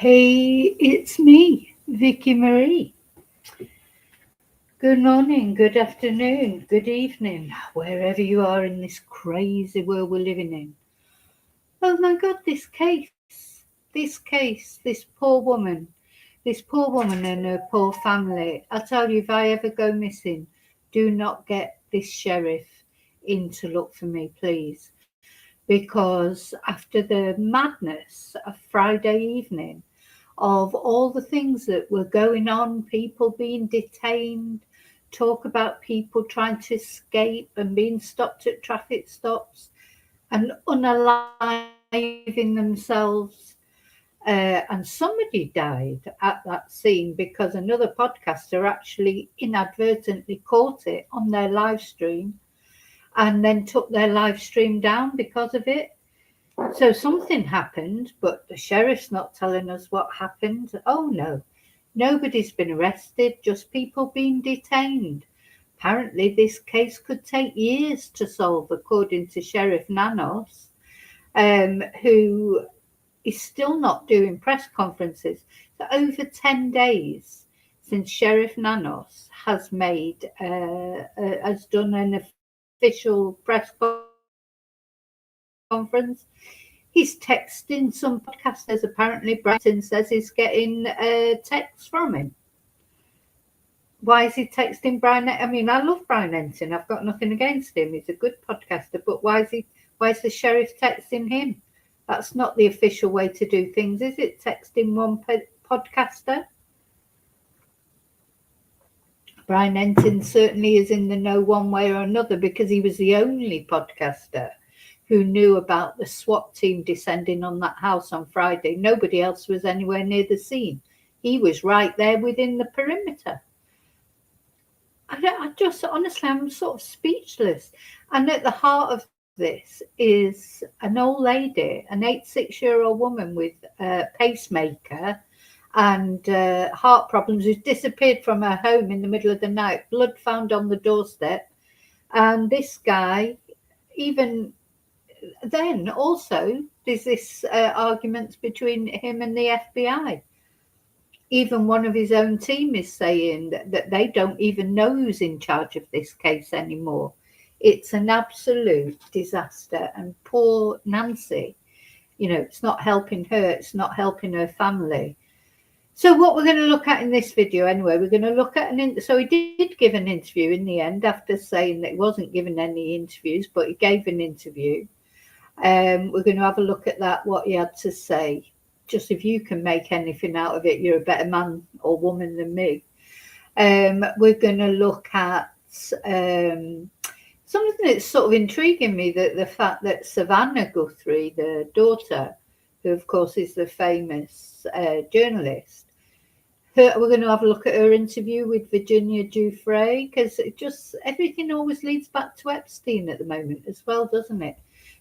Hey, it's me, Vicky Marie. Good morning, good afternoon, good evening, wherever you are in this crazy world we're living in. Oh my God, this poor woman and her poor family. I tell you, if I ever go missing, do not get this sheriff in to look for me, please. Because after the madness of Friday evening, of all the things that were going on, people being detained, talk about people trying to escape and being stopped at traffic stops and unaliving themselves. And somebody died at that scene because another podcaster actually inadvertently caught it on their live stream and then took their live stream down because of it. So something happened, but the sheriff's not telling us what happened. Oh no, nobody's been arrested, just people being detained. Apparently, this case could take years to solve, according to Sheriff Nanos, who is still not doing press conferences. So over 10 days since Sheriff Nanos has done an official press conference. He's texting some podcasters. Apparently, Brighton says he's getting texts from him. Why is he texting Brian? I mean, I love Brian Enton. I've got nothing against him. He's a good podcaster. But why is the sheriff texting him? That's not the official way to do things, is it? Texting one podcaster. Brian Enton certainly is in the know one way or another because he was the only podcaster who knew about the SWAT team descending on that house on Friday. Nobody else was anywhere near the scene. He was right there within the perimeter. I just, honestly, I'm sort of speechless. And at the heart of this is an old lady, an 86-year-old woman with a pacemaker and heart problems, who's disappeared from her home in the middle of the night, blood found on the doorstep. And this guy, even then also there's this argument between him and the FBI. Even one of his own team is saying that they don't even know who's in charge of this case anymore. It's an absolute disaster. And poor Nancy, it's not helping her, it's not helping her family. So what we're going to look at in this video anyway, we're going to look at so he did give an interview in the end after saying that he wasn't given any interviews, but he gave an interview. We're going to have a look at that, what he had to say. Just if you can make anything out of it, you're a better man or woman than me. We're going to look at something that's sort of intriguing me, that the fact that Savannah Guthrie, the daughter, who of course is the famous journalist, we're going to have a look at her interview with Virginia Giuffre, because everything always leads back to Epstein at the moment as well, doesn't it?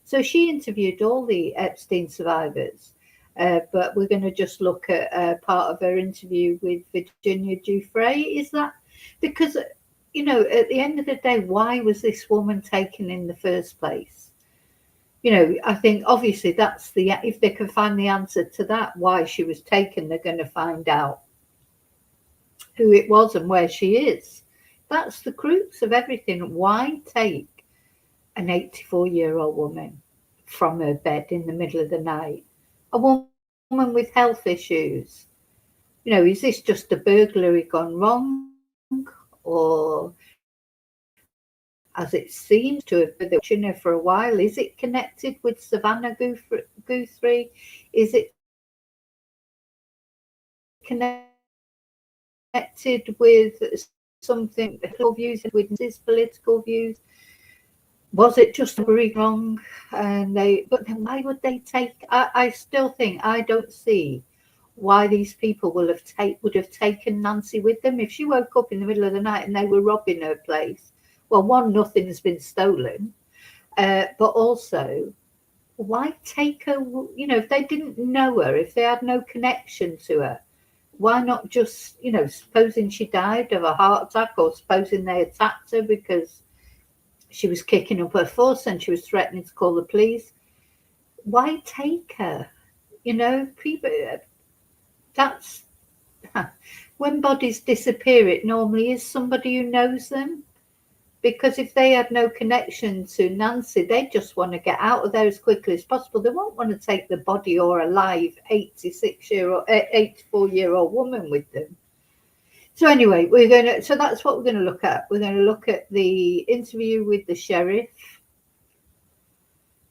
So she interviewed all the Epstein survivors, but we're going to just look at part of her interview with Virginia Giuffre. Is that because, at the end of the day, why was this woman taken in the first place? I think obviously that's if they can find the answer to that, why she was taken, they're going to find out who it was and where she is. That's the crux of everything. Why take an 84-year-old woman from her bed in the middle of the night? A woman with health issues. Is this just a burglary gone wrong? Or, as it seems to have been watching her for a while, is it connected with Savannah Guthrie? Is it connected with something, political views, with his political views? Was it just wrong? But then why would they take? I still think I don't see why these people would have taken Nancy with them if she woke up in the middle of the night and they were robbing her place. Well, one, nothing has been stolen, but also, why take her? If they didn't know her, if they had no connection to her, why not just, supposing she died of a heart attack, or supposing they attacked her because she was kicking up her fuss and she was threatening to call the police? Why take her? People, that's when bodies disappear, it normally is somebody who knows them. Because if they had no connection to Nancy, they just want to get out of there as quickly as possible. They won't want to take the body or a live 84-year-old woman with them. So anyway, so that's what we're going to look at. We're going to look at the interview with the sheriff,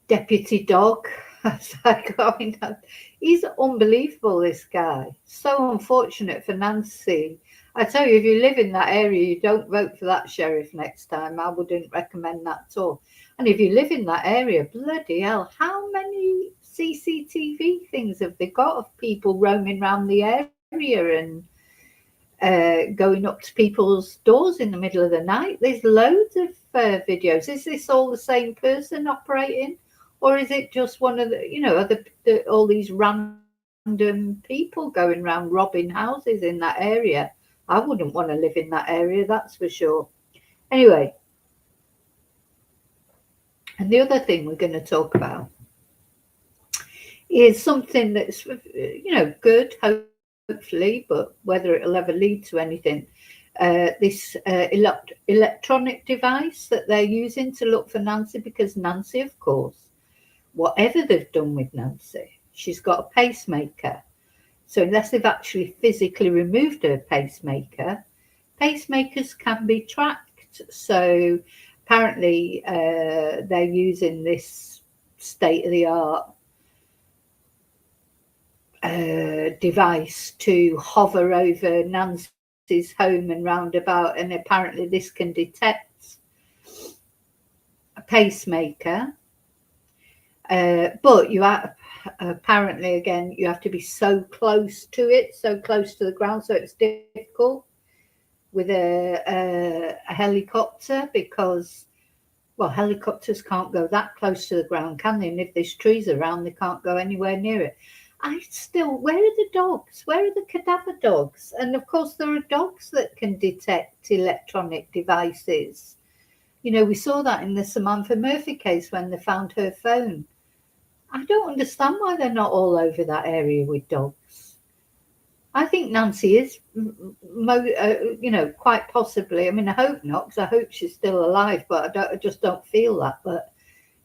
deputy dog. He's unbelievable, this guy. So unfortunate for Nancy. I tell you, if you live in that area, you don't vote for that sheriff next time. I wouldn't recommend that at all. And if you live in that area, bloody hell, how many CCTV things have they got of people roaming around the area and going up to people's doors in the middle of the night? There's loads of videos. Is this all the same person operating? Or is it just one of the, all these random people going around robbing houses in that area? I wouldn't want to live in that area, that's for sure. Anyway, and the other thing we're going to talk about is something that's, good, hopefully, but whether it'll ever lead to anything. This electronic device that they're using to look for Nancy, because Nancy, of course, whatever they've done with Nancy, she's got a pacemaker. So unless they've actually physically removed her pacemaker, pacemakers can be tracked. So apparently they're using this state-of-the-art device to hover over Nancy's home and roundabout, and apparently this can detect a pacemaker. But you are apparently, again, you have to be so close to it, so close to the ground, so it's difficult with a helicopter, because, well, helicopters can't go that close to the ground, can they? And if there's trees around, they can't go anywhere near it. Where are the dogs? Where are the cadaver dogs? And of course, there are dogs that can detect electronic devices. We saw that in the Samantha Murphy case when they found her phone. I don't understand why they're not all over that area with dogs. I think Nancy is, quite possibly. I mean, I hope not, because I hope she's still alive, but I just don't feel that. But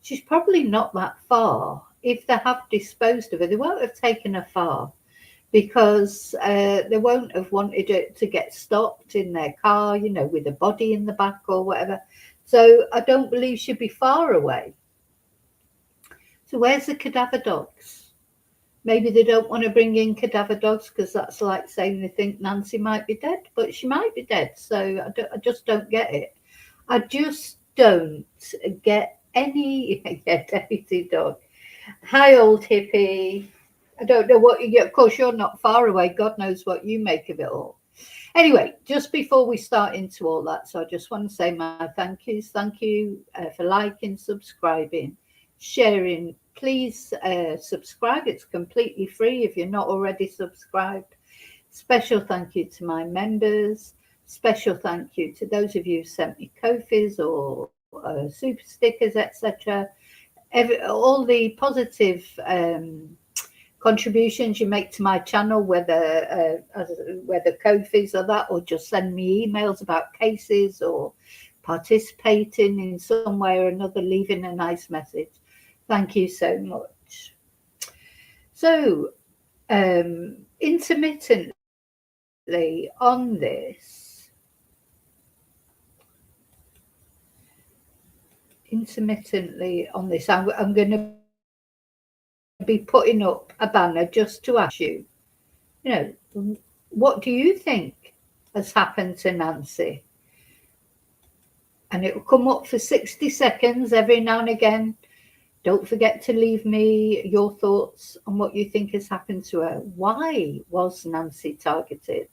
she's probably not that far. If they have disposed of her, they won't have taken her far, because they won't have wanted it to get stopped in their car, with a body in the back or whatever. So I don't believe she'd be far away. So where's the cadaver dogs? Maybe they don't want to bring in cadaver dogs because that's like saying they think Nancy might be dead, but she might be dead. So I just don't get it. I just don't get any. Yeah, deputy dog. Hi, old hippie. I don't know what you get. Of course, you're not far away. God knows what you make of it all. Anyway, just before we start into all that, so I just want to say my thank yous. Thank you for liking, subscribing, sharing. Please subscribe. It's completely free if you're not already subscribed. Special thank you to my members. Special thank you to those of you who sent me Ko-fis or super stickers, etc. All the positive contributions you make to my channel, whether Ko-fis or that, or just send me emails about cases or participating in some way or another, leaving a nice message. Thank you so much. So, intermittently on this, I'm going to be putting up a banner just to ask you, what do you think has happened to Nancy? And it will come up for 60 seconds every now and again. Don't forget to leave me your thoughts on what you think has happened to her. Why was Nancy targeted?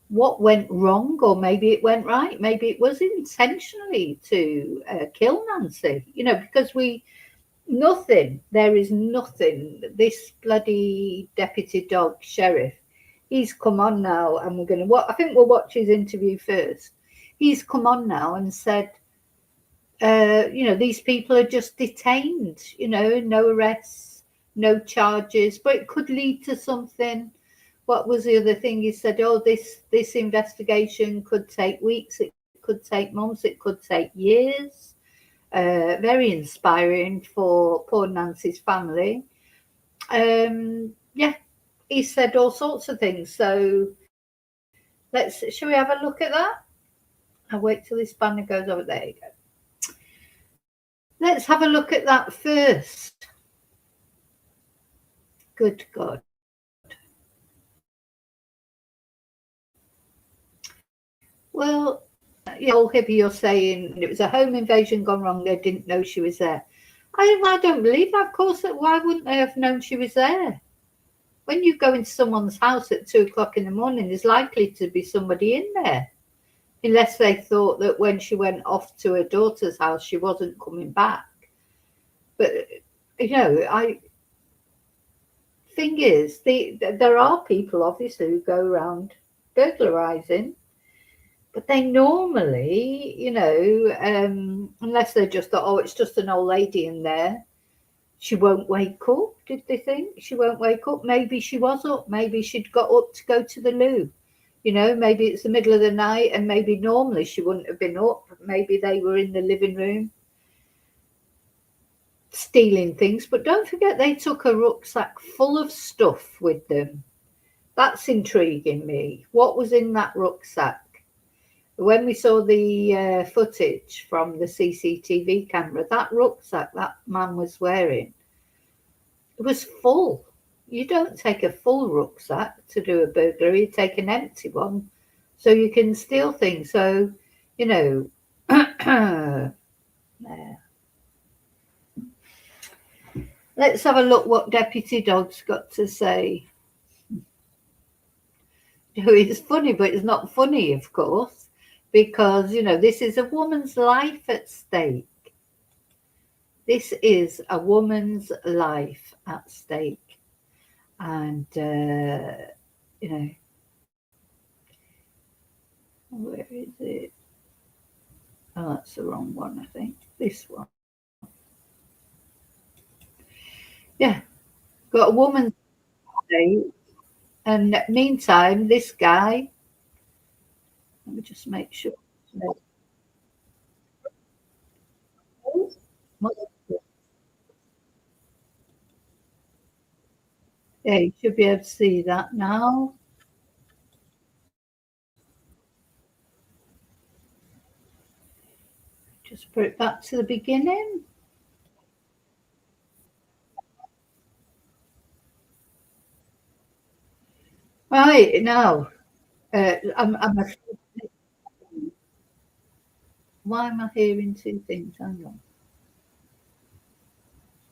What went wrong? Or maybe it went right. Maybe it was intentionally to kill Nancy, because there is nothing. This bloody deputy dog sheriff, he's come on now, and I think we'll watch his interview first. He's come on now and said, these people are just detained, no arrests, no charges, but it could lead to something. what was the other thing he said? Oh, this investigation could take weeks, it could take months, it could take years. Very inspiring for poor Nancy's family. Yeah, he said all sorts of things. So shall we have a look at that? I'll wait till this banner goes over. There you go. Let's have a look at that first. Good God. Well, old hippie, you're saying it was a home invasion gone wrong. They didn't know she was there. I don't believe that. Of course, why wouldn't they have known she was there? When you go into someone's house at 2 o'clock in the morning, there's likely to be somebody in there. Unless they thought that when she went off to her daughter's house, she wasn't coming back. But, thing is, there are people, obviously, who go around burglarizing. But they normally, unless they just thought, oh, it's just an old lady in there, she won't wake up. Did they think she won't wake up? Maybe she was up. Maybe she'd got up to go to the loo. Maybe it's the middle of the night and maybe normally she wouldn't have been up. Maybe they were in the living room stealing things. But don't forget they took a rucksack full of stuff with them. That's intriguing me. What was in that rucksack? When we saw the footage from the CCTV camera, that rucksack that man was wearing, it was full. You don't take a full rucksack to do a burglary, you take an empty one so you can steal things. So, there. Let's have a look what Deputy Dog's got to say. It's funny, but it's not funny, of course, because, this is a woman's life at stake. This is a woman's life at stake. And, where is it? Oh, that's the wrong one, I think. This one. Yeah. Got a woman's stake. And meantime, this guy, let me just make sure. Yeah, you should be able to see that now. Just put it back to the beginning. Right, now, why am I hearing two things? Hang on.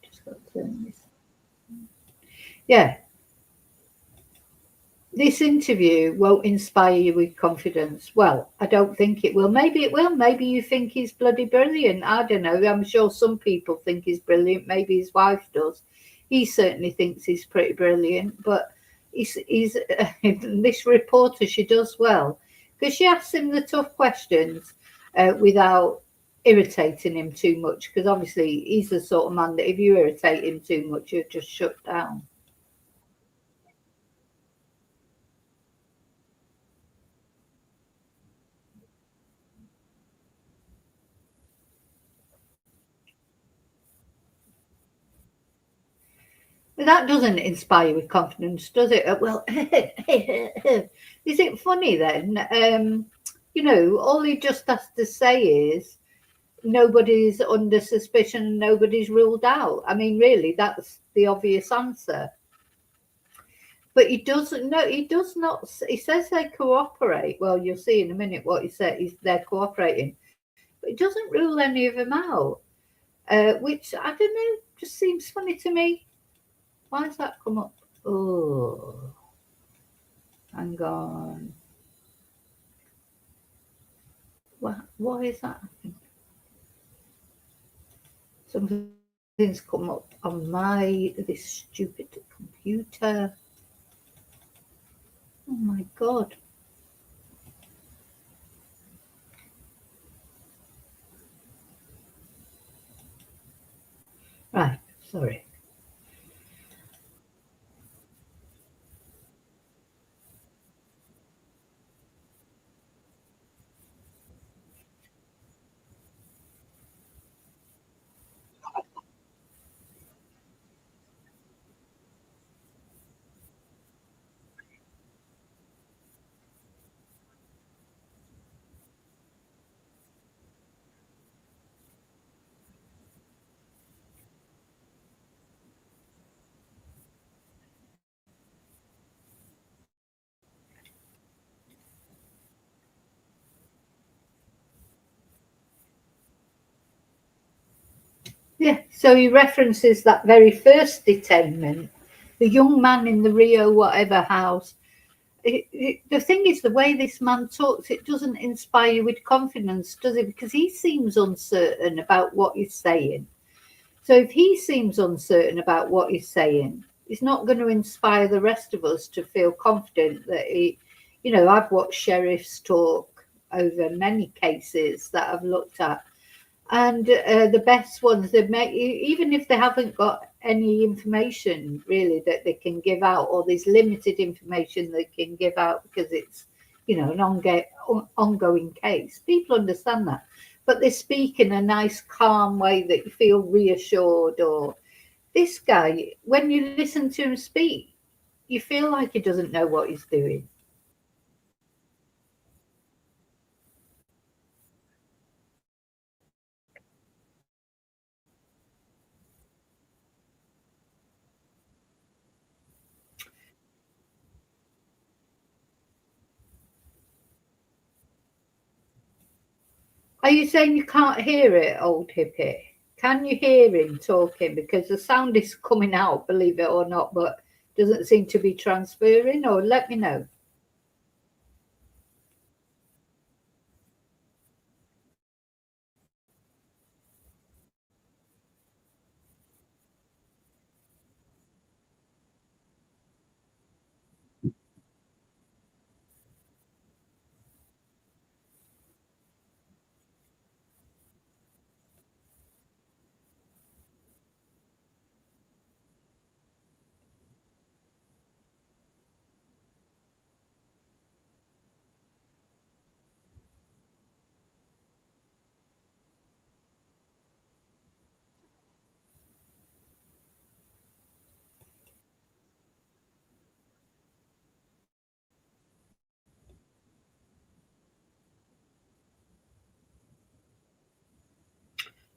Just got to turn this. Yeah. This interview won't inspire you with confidence. Well, I don't think it will. Maybe it will. Maybe you think he's bloody brilliant. I don't know. I'm sure some people think he's brilliant. Maybe his wife does. He certainly thinks he's pretty brilliant. But he's this reporter, she does well because she asks him the tough questions without irritating him too much. Because obviously he's the sort of man that if you irritate him too much, you're just shut down. But that doesn't inspire you with confidence, does it? Well, is it funny then? All he just has to say is nobody's under suspicion, nobody's ruled out. I mean, really, that's the obvious answer. But he doesn't know. He does not. He says they cooperate. Well, you'll see in a minute what he said. They're cooperating, but he doesn't rule any of them out. Which I don't know. Just seems funny to me. Why has that come up? Oh, hang on. Why is that happening? Something's come up on this stupid computer. Oh my God. Right, sorry. Yeah, so he references that very first detainment, the young man in the Rio whatever house. The thing is, the way this man talks, it doesn't inspire you with confidence, does it? Because he seems uncertain about what he's saying. So if he seems uncertain about what he's saying, he's not going to inspire the rest of us to feel confident that he, I've watched sheriffs talk over many cases that I've looked at, and the best ones they make, even if they haven't got any information really that they can give out, or there's limited information they can give out because it's an ongoing case, people understand that, but they speak in a nice calm way that you feel reassured. Or this guy, when you listen to him speak, you feel like he doesn't know what he's doing. Are you saying you can't hear it, old hippie? Can you hear him talking? Because the sound is coming out, believe it or not, but doesn't seem to be transferring. Or let me know.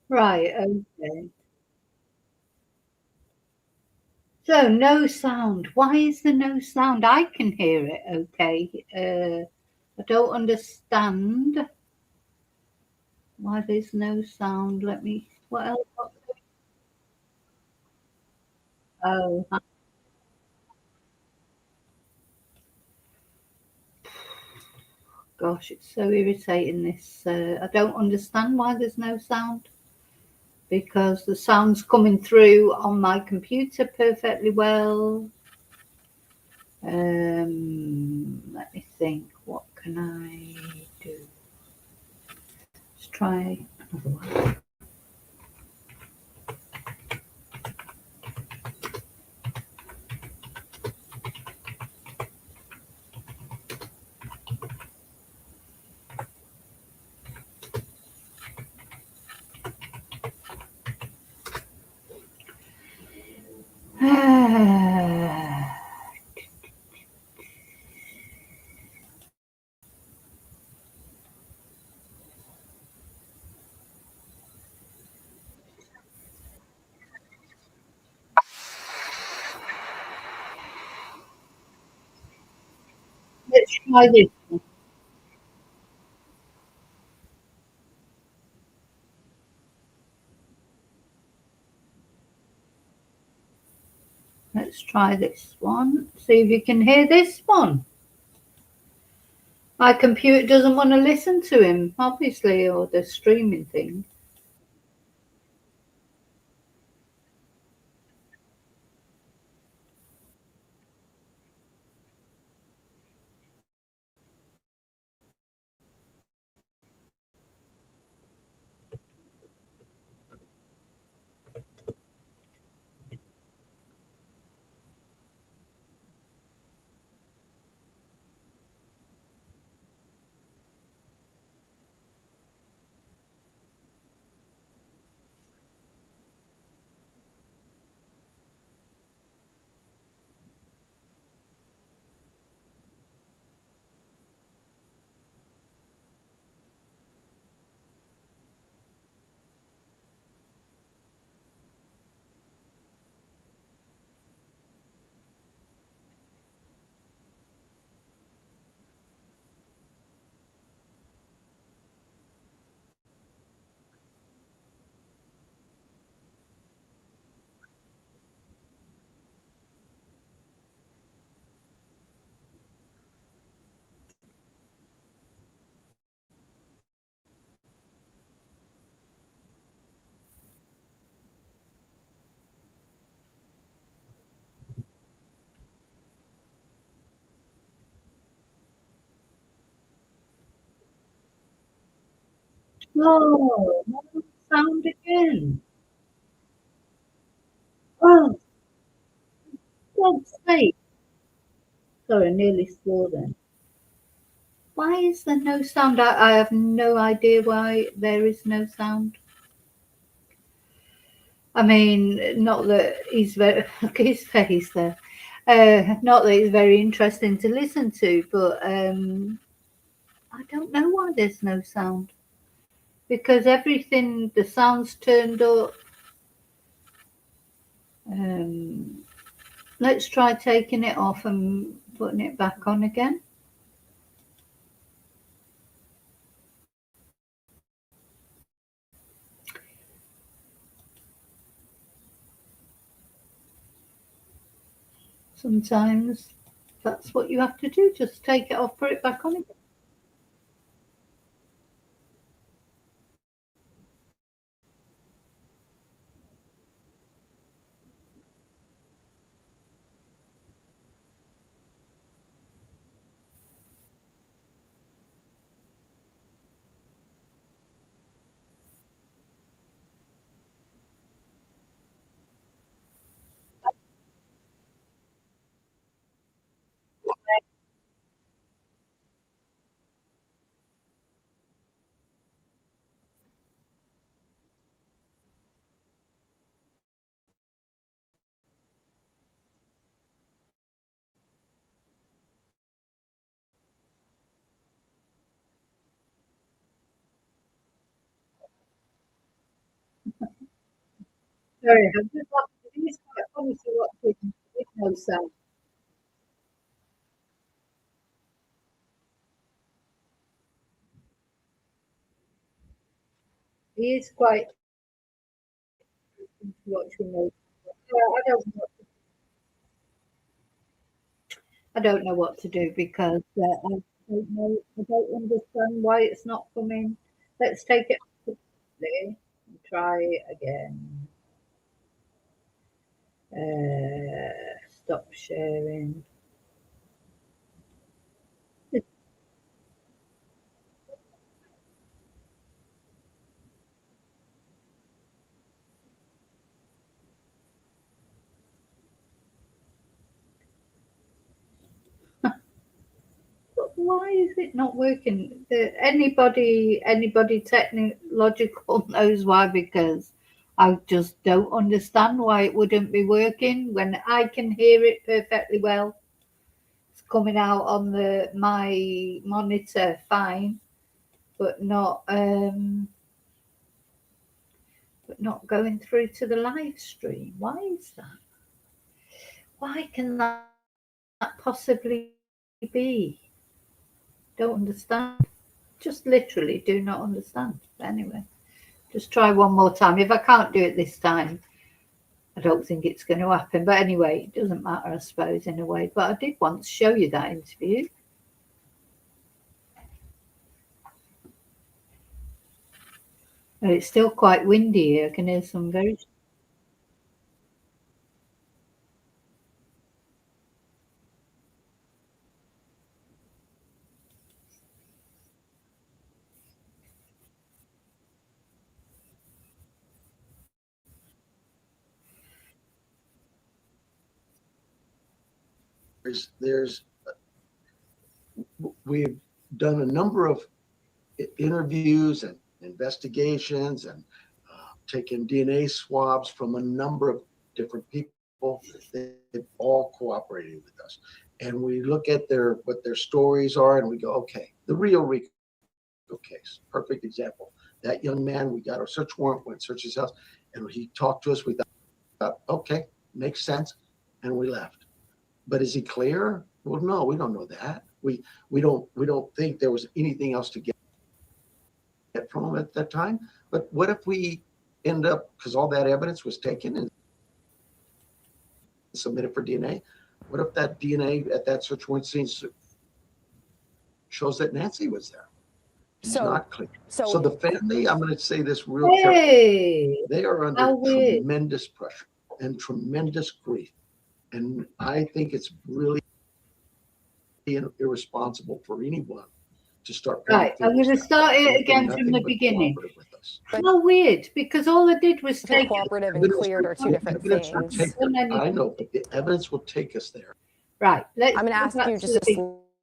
Right, okay. So no sound. Why is there no sound? I can hear it, okay. I don't understand why there's no sound. Let me, what else? Oh, gosh, it's so irritating this. I don't understand why there's no sound, because the sound's coming through on my computer perfectly well. Let me think. What can I do? Let's try another one. Let's try this one. Let's try this one. See if you can hear this one. My computer doesn't want to listen to him, obviously, or the streaming thing. Oh, no sound again. Oh, God's sake. Sorry, I nearly swore then. Why is there no sound? I have no idea why there is no sound. I mean, not that he's very, look at his face there. Not that it's very interesting to listen to, but I don't know why there's no sound. Because everything, the sound's turned up. Um, let's try taking it off and putting it back on again. Sometimes that's what you have to do. Just take it off, put it back on again. Sorry, I'm just laughing. It is quite funny to watch it with no sound. It is quite to watch with no. I don't know what to do because I don't know. I don't understand why it's not coming. Let's take it off quickly and try again. Stop sharing. Why is it not working? Anybody technological knows why, because I just don't understand why it wouldn't be working when I can hear it perfectly well. It's coming out on the my monitor fine, but not going through to the live stream. Why is that? Why can that possibly be? Don't understand. Just literally do not understand. Anyway, just try one more time. If I can't do it this time, I don't think it's going to happen. But anyway, it doesn't matter, I suppose, in a way. But I did once show you that interview. And it's still quite windy here. I can hear some very. There's we've done a number of interviews and investigations and taken DNA swabs from a number of different people. They've all cooperated with us, and we look at what their stories are, and we go, okay, the real Rico case, perfect example. That young man, we got a search warrant, went search his house, and he talked to us. We thought, okay, makes sense, and we left. But is he clear? Well, no, we don't know that. We don't think there was anything else to get from him at that time. But what if we end up, because all that evidence was taken and submitted for DNA? What if that DNA at that search warrant scene shows that Nancy was there? He's not clear. So the family, I'm going to say this real carefully. They are under tremendous pressure and tremendous grief. And I think it's really irresponsible for anyone to start. Right, I'm going to start it again from the beginning. How weird, because all I did was take cooperative and cleared are two different things. I know, but the evidence will take us there. Right. I'm going to ask you just a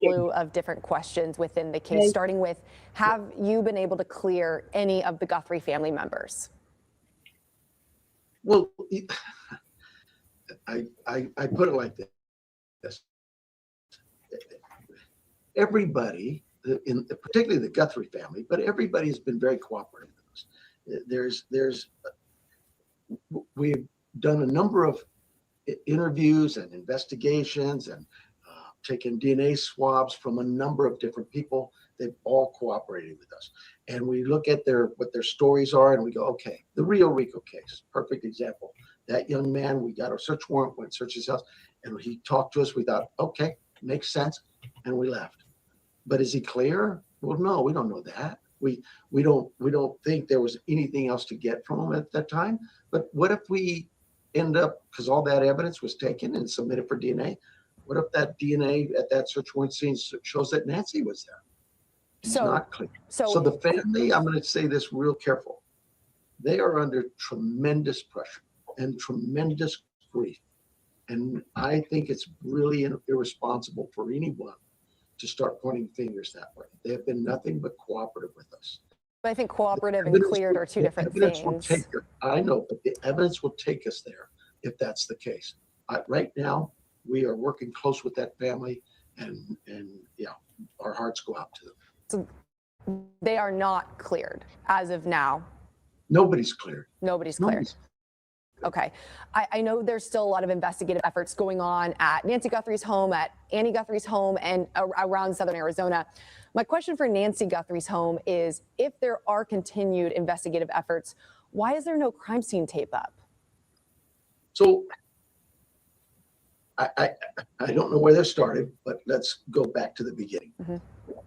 slew of different questions within the case, starting with, have you been able to clear any of the Guthrie family members? Well, I put it like this. Everybody, particularly the Guthrie family, but everybody has been very cooperative with us. We've done a number of interviews and investigations and taken DNA swabs from a number of different people. They've all cooperated with us. And we look at what their stories are and we go, okay, the Rio Rico case, perfect example. That young man, we got our search warrant, went search his house, and he talked to us. We thought, okay, makes sense. And we left. But is he clear? Well, no, we don't know that. We don't think there was anything else to get from him at that time. But what if we end up, because all that evidence was taken and submitted for DNA, what if that DNA at that search warrant scene shows that Nancy was there? It's not clear. So the family, I'm going to say this real careful. They are under tremendous pressure and tremendous grief. And I think it's really irresponsible for anyone to start pointing fingers that way. They have been nothing but cooperative with us. I think cooperative and cleared are two different things. I know, but the evidence will take us there if that's the case. Right now, we are working close with that family, and yeah, our hearts go out to them. So they are not cleared as of now. Nobody's cleared. Nobody's cleared. Okay. I know there's still a lot of investigative efforts going on at Nancy Guthrie's home, at Annie Guthrie's home, and around Southern Arizona. My question for Nancy Guthrie's home is, if there are continued investigative efforts, why is there no crime scene tape up? So I don't know where this started, but let's go back to the beginning. Mm-hmm.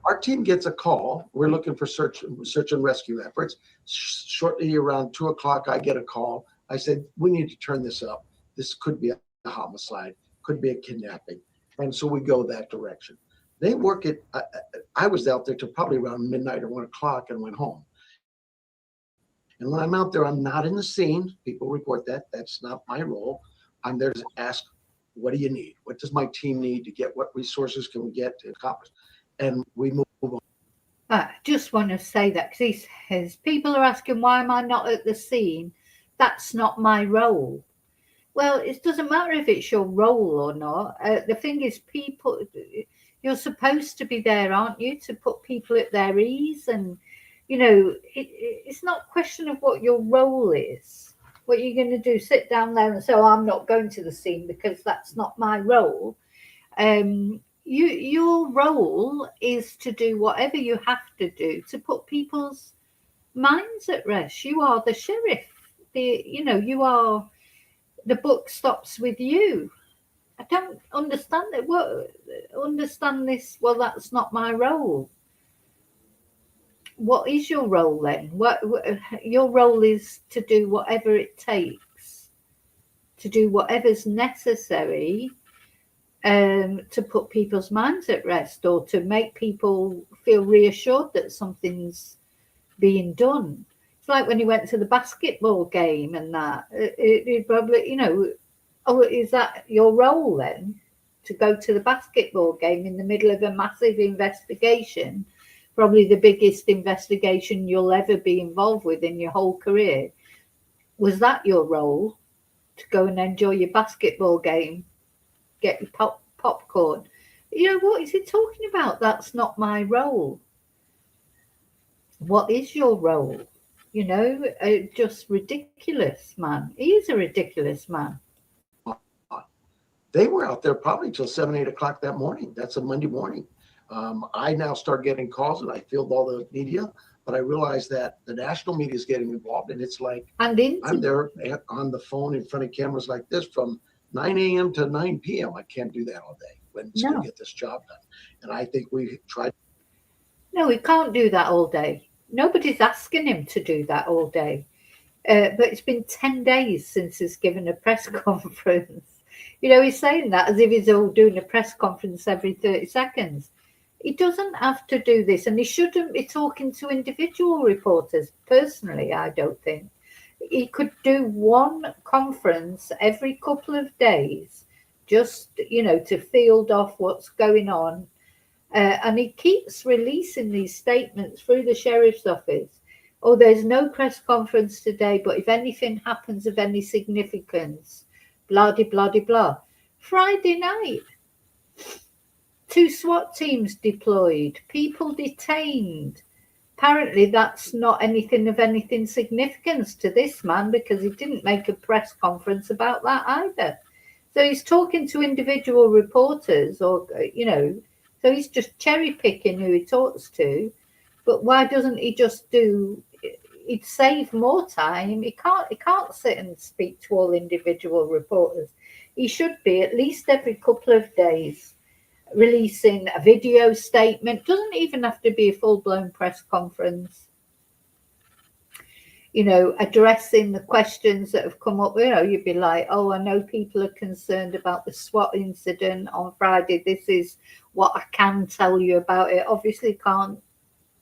Our team gets a call. We're looking for search and rescue efforts. Shortly around 2 o'clock, I get a call. I said, we need to turn this up. This could be a homicide, could be a kidnapping. And so we go that direction. They work it. I was out there till probably around midnight or 1 o'clock and went home. And when I'm out there, I'm not in the scene. People report that. That's not my role. I'm there to ask, what do you need? What does my team need to get? What resources can we get to accomplish? And we move on. I just want to say that because he says, people are asking, why am I not at the scene? That's not my role. Well, it doesn't matter if it's your role or not. The thing is, people, you're supposed to be there, aren't you, to put people at their ease? And, you know, it's not a question of what your role is. What you're going to do, sit down there and say, oh, I'm not going to the scene because that's not my role. Your role is to do whatever you have to do to put people's minds at rest. You are the sheriff. You are, the buck stops with you. I don't understand it. Understand this? Well, that's not my role. What is your role then? Your role is to do whatever it takes, to do whatever's necessary to put people's minds at rest or to make people feel reassured that something's being done. It's like when he went to the basketball game and that. It probably, oh, is that your role then? To go to the basketball game in the middle of a massive investigation, probably the biggest investigation you'll ever be involved with in your whole career. Was that your role? To go and enjoy your basketball game, get your popcorn? What is he talking about? That's not my role. What is your role? Just ridiculous, man. He's a ridiculous man. They were out there probably till 7, 8 o'clock that morning. That's a Monday morning. I now start getting calls and I field all the media, but I realize that the national media is getting involved, and it's like I'm there on the phone in front of cameras like this from 9 a.m. to 9 p.m. I can't do that all day when it's going to get this job done. And I think we tried. No, he can't do that all day. Nobody's asking him to do that all day. But it's been 10 days since he's given a press conference. He's saying that as if he's all doing a press conference every 30 seconds. He doesn't have to do this, and he shouldn't be talking to individual reporters. Personally, I don't think. He could do one conference every couple of days, just, to field off what's going on. And he keeps releasing these statements through the sheriff's office. Oh, there's no press conference today, but if anything happens of any significance, blah, de, blah, de, blah. Friday night, 2 SWAT teams deployed, people detained. Apparently that's not anything of anything significance to this man, because he didn't make a press conference about that either. So he's talking to individual reporters, or, so he's just cherry picking who he talks to. But why doesn't he just he'd save more time. He can't sit and speak to all individual reporters. He should be at least every couple of days releasing a video statement. Doesn't even have to be a full-blown press conference. Addressing the questions that have come up. You'd be like, oh, I know people are concerned about the SWAT incident on Friday. This is what I can tell you about it. Obviously can't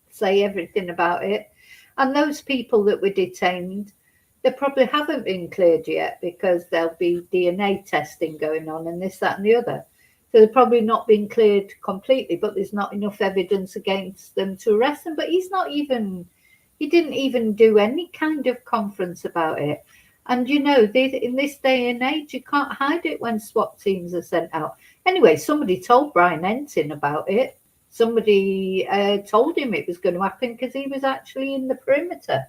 say everything about it. And those people that were detained, they probably haven't been cleared yet, because there'll be DNA testing going on and this, that and the other. So they've probably not been cleared completely, but there's not enough evidence against them to arrest them. But he didn't even do any kind of conference about it. And, in this day and age, you can't hide it when SWAT teams are sent out. Anyway, somebody told Brian Ensign about it. Somebody told him it was going to happen, because he was actually in the perimeter.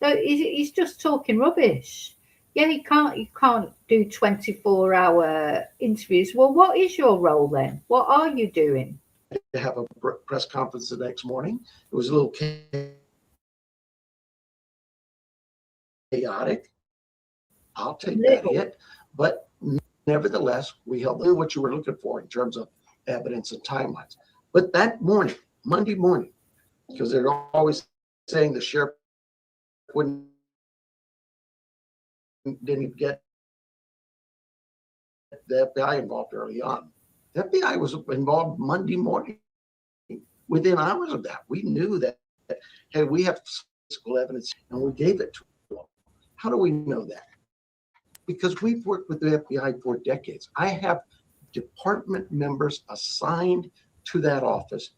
So he's just talking rubbish. Yeah, you can't do 24-hour interviews. Well, what is your role then? What are you doing? To have a press conference the next morning. It was a little chaotic. I'll take that hit. But nevertheless, we held what you were looking for in terms of evidence and timelines. But that morning, Monday morning, because they're always saying the sheriff didn't get the FBI involved early on. The FBI was involved Monday morning. Within hours of that, we knew that, hey, we have physical evidence, and we gave it to them. How do we know that? Because we've worked with the FBI for decades. I have department members assigned to that office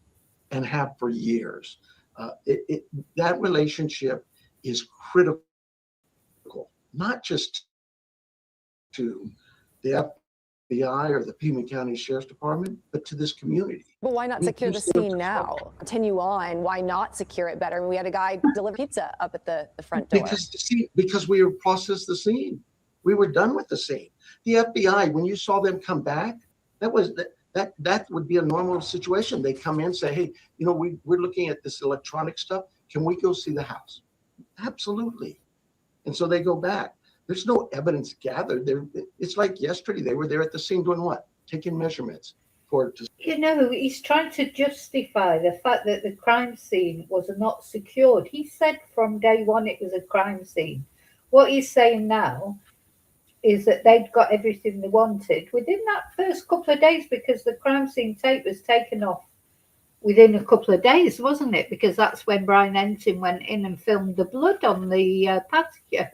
and have for years. That relationship is critical, not just to the FBI or the Pima County Sheriff's Department, but to this community. But why not secure the scene now? Continue on. Why not secure it better? We had a guy deliver pizza up at the front door. Because we processed the scene. We were done with the scene. The FBI, when you saw them come back, that would be a normal situation. They come in, say, hey, we're looking at this electronic stuff. Can we go see the house? Absolutely. And so they go back. There's no evidence gathered. It's like yesterday. They were there at the scene doing what? Taking measurements. He's trying to justify the fact that the crime scene was not secured. He said from day one it was a crime scene. What he's saying now is that they'd got everything they wanted within that first couple of days, because the crime scene tape was taken off within a couple of days, wasn't it? Because that's when Brian Ensign went in and filmed the blood on the patio.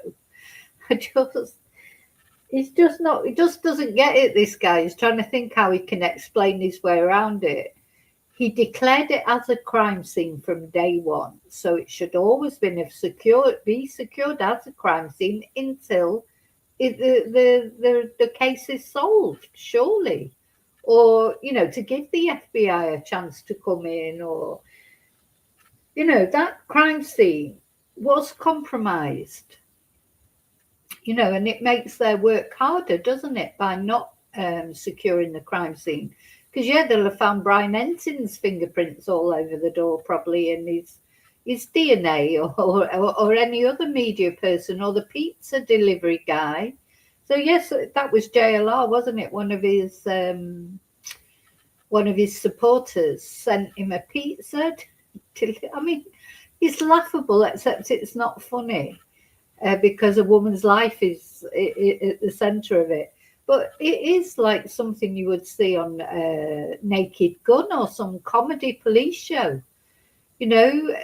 He just doesn't get it, this guy. He's trying to think how he can explain his way around it. He declared it as a crime scene from day one, so it should always be secured as a crime scene until the case is solved, surely. Or, to give the FBI a chance to come in, or, that crime scene was compromised. And it makes their work harder, doesn't it, by not securing the crime scene? Because, they'll have found Brian Ensign's fingerprints all over the door, probably, and his DNA, or any other media person, or the pizza delivery guy. So, yes, that was JLR, wasn't it? One of his supporters sent him a pizza. It's laughable, except it's not funny. Because a woman's life is at the centre of it. But it is like something you would see on Naked Gun or some comedy police show. You know,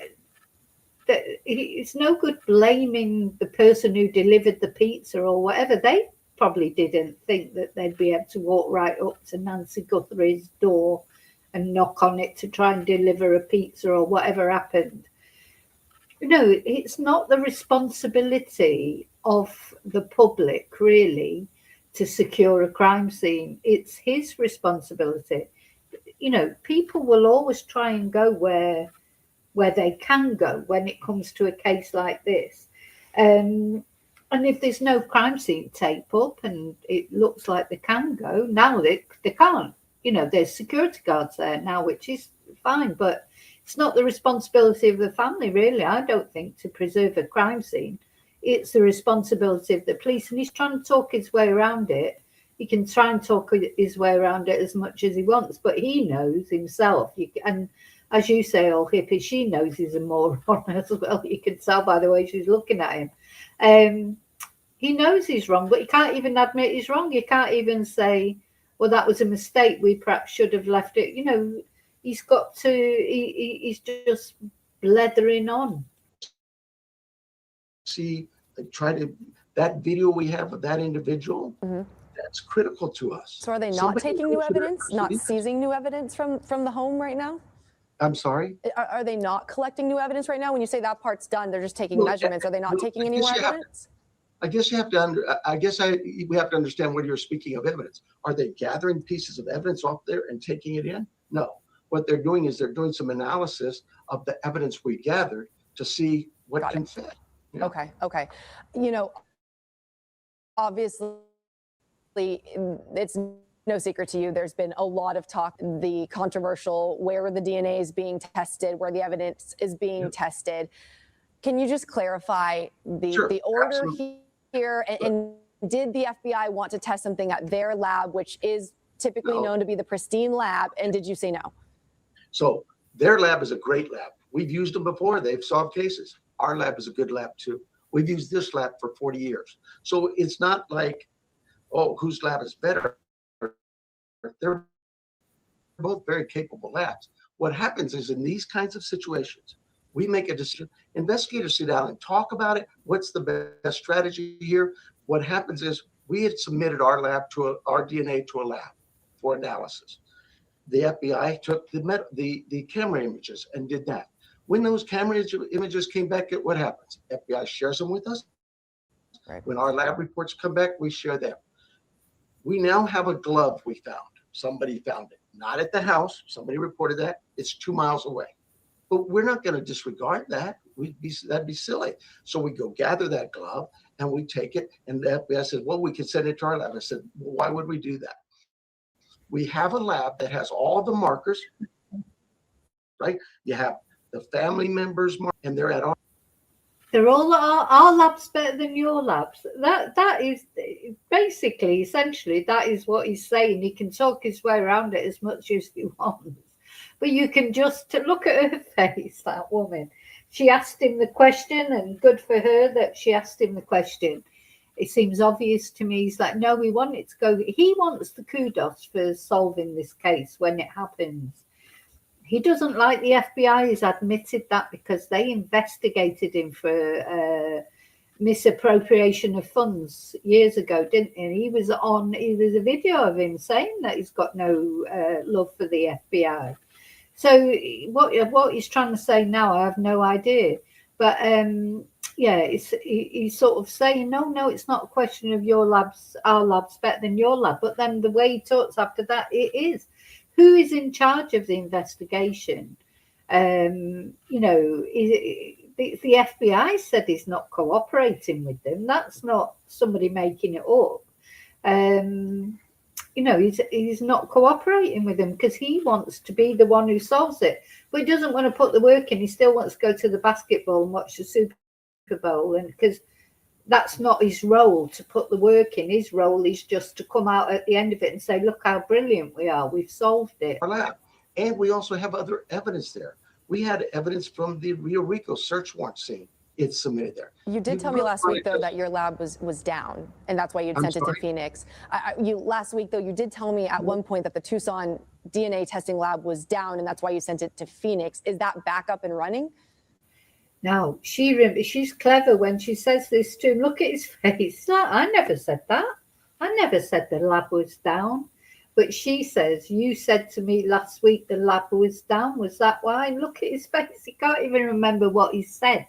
that it's no good blaming the person who delivered the pizza or whatever. They probably didn't think that they'd be able to walk right up to Nancy Guthrie's door and knock on it to try and deliver a pizza or whatever happened. No, it's not the responsibility of the public really to secure a crime scene. It's his responsibility. You know, people will always try and go where they can go when it comes to a case like this. And if there's no crime scene tape up and it looks like they can go, now they can't. You know, there's security guards there now, which is fine, but it's not the responsibility of the family, really, I don't think, to preserve a crime scene. It's the responsibility of the police, and he's trying to talk his way around it. He can try and talk his way around it as much as he wants, but he knows himself. And as you say, old hippie, she knows he's a moron as well. You can tell by the way she's looking at him. He knows he's wrong, but he can't even admit he's wrong. He can't even say, well, that was a mistake. We perhaps should have left it. You know, he's got to, he's just blethering on. See, that video we have of that individual, that's critical to us. So are they not taking new evidence, not seizing new evidence from the home right now? I'm sorry? Are they not collecting new evidence right now? When you say that part's done, they're just taking measurements. Are they not taking any more evidence? We have to understand when you're speaking of evidence. Are they gathering pieces of evidence off there and taking it in? No. What they're doing is they're doing some analysis of the evidence we gathered to see what can fit. Yeah. Okay. You know, obviously, it's no secret to you, there's been a lot of talk, the controversial, where the DNA is being tested, where the evidence is being tested. Can you just clarify the order here? And did the FBI want to test something at their lab, which is typically known to be the pristine lab? And did you say no? So their lab is a great lab. We've used them before. They've solved cases. Our lab is a good lab too. We've used this lab for 40 years. So it's not like, oh, whose lab is better? They're both very capable labs. What happens is in these kinds of situations, we make a decision. Investigators sit down and talk about it. What's the best strategy here? What happens is we had submitted our DNA to a lab for analysis. The FBI took the camera images and did that. When those camera images came back, what happens? FBI shares them with us. Right. When our lab reports come back, we share them. We now have a glove we found. Somebody found it. Not at the house. Somebody reported that. It's 2 miles away. But we're not going to disregard that. That'd be silly. So we go gather that glove and we take it. And the FBI said, well, we can send it to our lab. I said, well, why would we do that? We have a lab that has all the markers, right? You have the family members, and they're at all. They're all our lab's better than your labs. That is basically, essentially, that is what he's saying. He can talk his way around it as much as he wants. But you can just look at her face, that woman. She asked him the question, and good for her that she asked him the question. It seems obvious to me. He's like, no, we want it to go. He wants the kudos for solving this case when it happens. He doesn't like the FBI has admitted that because they investigated him for misappropriation of funds years ago, didn't he? And he was a video of him saying that he's got no love for the FBI. So what he's trying to say now, I have no idea. But he's sort of saying, no, it's not a question of our lab's better than your lab. But then the way he talks after that, it is. Who is in charge of the investigation? The FBI said he's not cooperating with them. That's not somebody making it up. He's not cooperating with them because he wants to be the one who solves it. But he doesn't want to put the work in. He still wants to go to the basketball and watch the Super Bowl, and because that's not his role to put the work in. His role is just to come out at the end of it and say, look how brilliant we are. We've solved it. And we also have other evidence there. We had evidence from the Rio Rico search warrant scene it's submitted there. You did tell me last week, though, that your lab was down, and that's why you'd sent it to Phoenix. Last week, though, you did tell me at one point that the Tucson DNA testing lab was down, and that's why you sent it to Phoenix. Is that back up and running? No, she's clever when she says this to him. Look at his face. I never said that. I never said the lab was down. But she says, you said to me last week the lab was down. Was that why? Look at his face. He can't even remember what he said.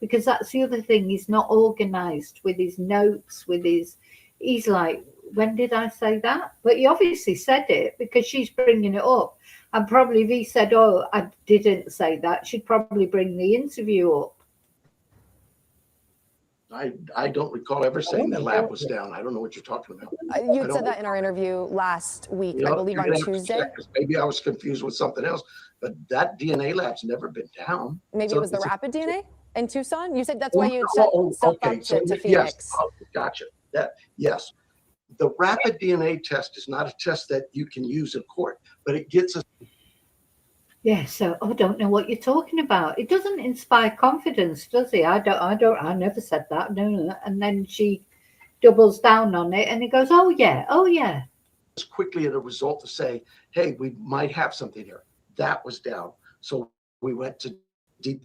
Because that's the other thing. He's not organised with his notes, he's like, when did I say that? But he obviously said it because she's bringing it up. And probably if he said, oh, I didn't say that, she'd probably bring the interview up. I don't recall ever saying the lab was down. I don't know what you're talking about. You said that in our interview last week, I believe on Tuesday. Maybe I was confused with something else, but that DNA lab's never been down. Maybe it was the rapid DNA in Tucson? You said that's why you set stuff up to Phoenix. Yes, gotcha. Yes. The rapid DNA test is not a test that you can use in court, but it gets us. Yeah, so I don't know what you're talking about. It doesn't inspire confidence, does it? I never said that. No. And then she doubles down on it and he goes, oh yeah. As quickly as a result to say, hey, we might have something here. That was down. So we went to DPS.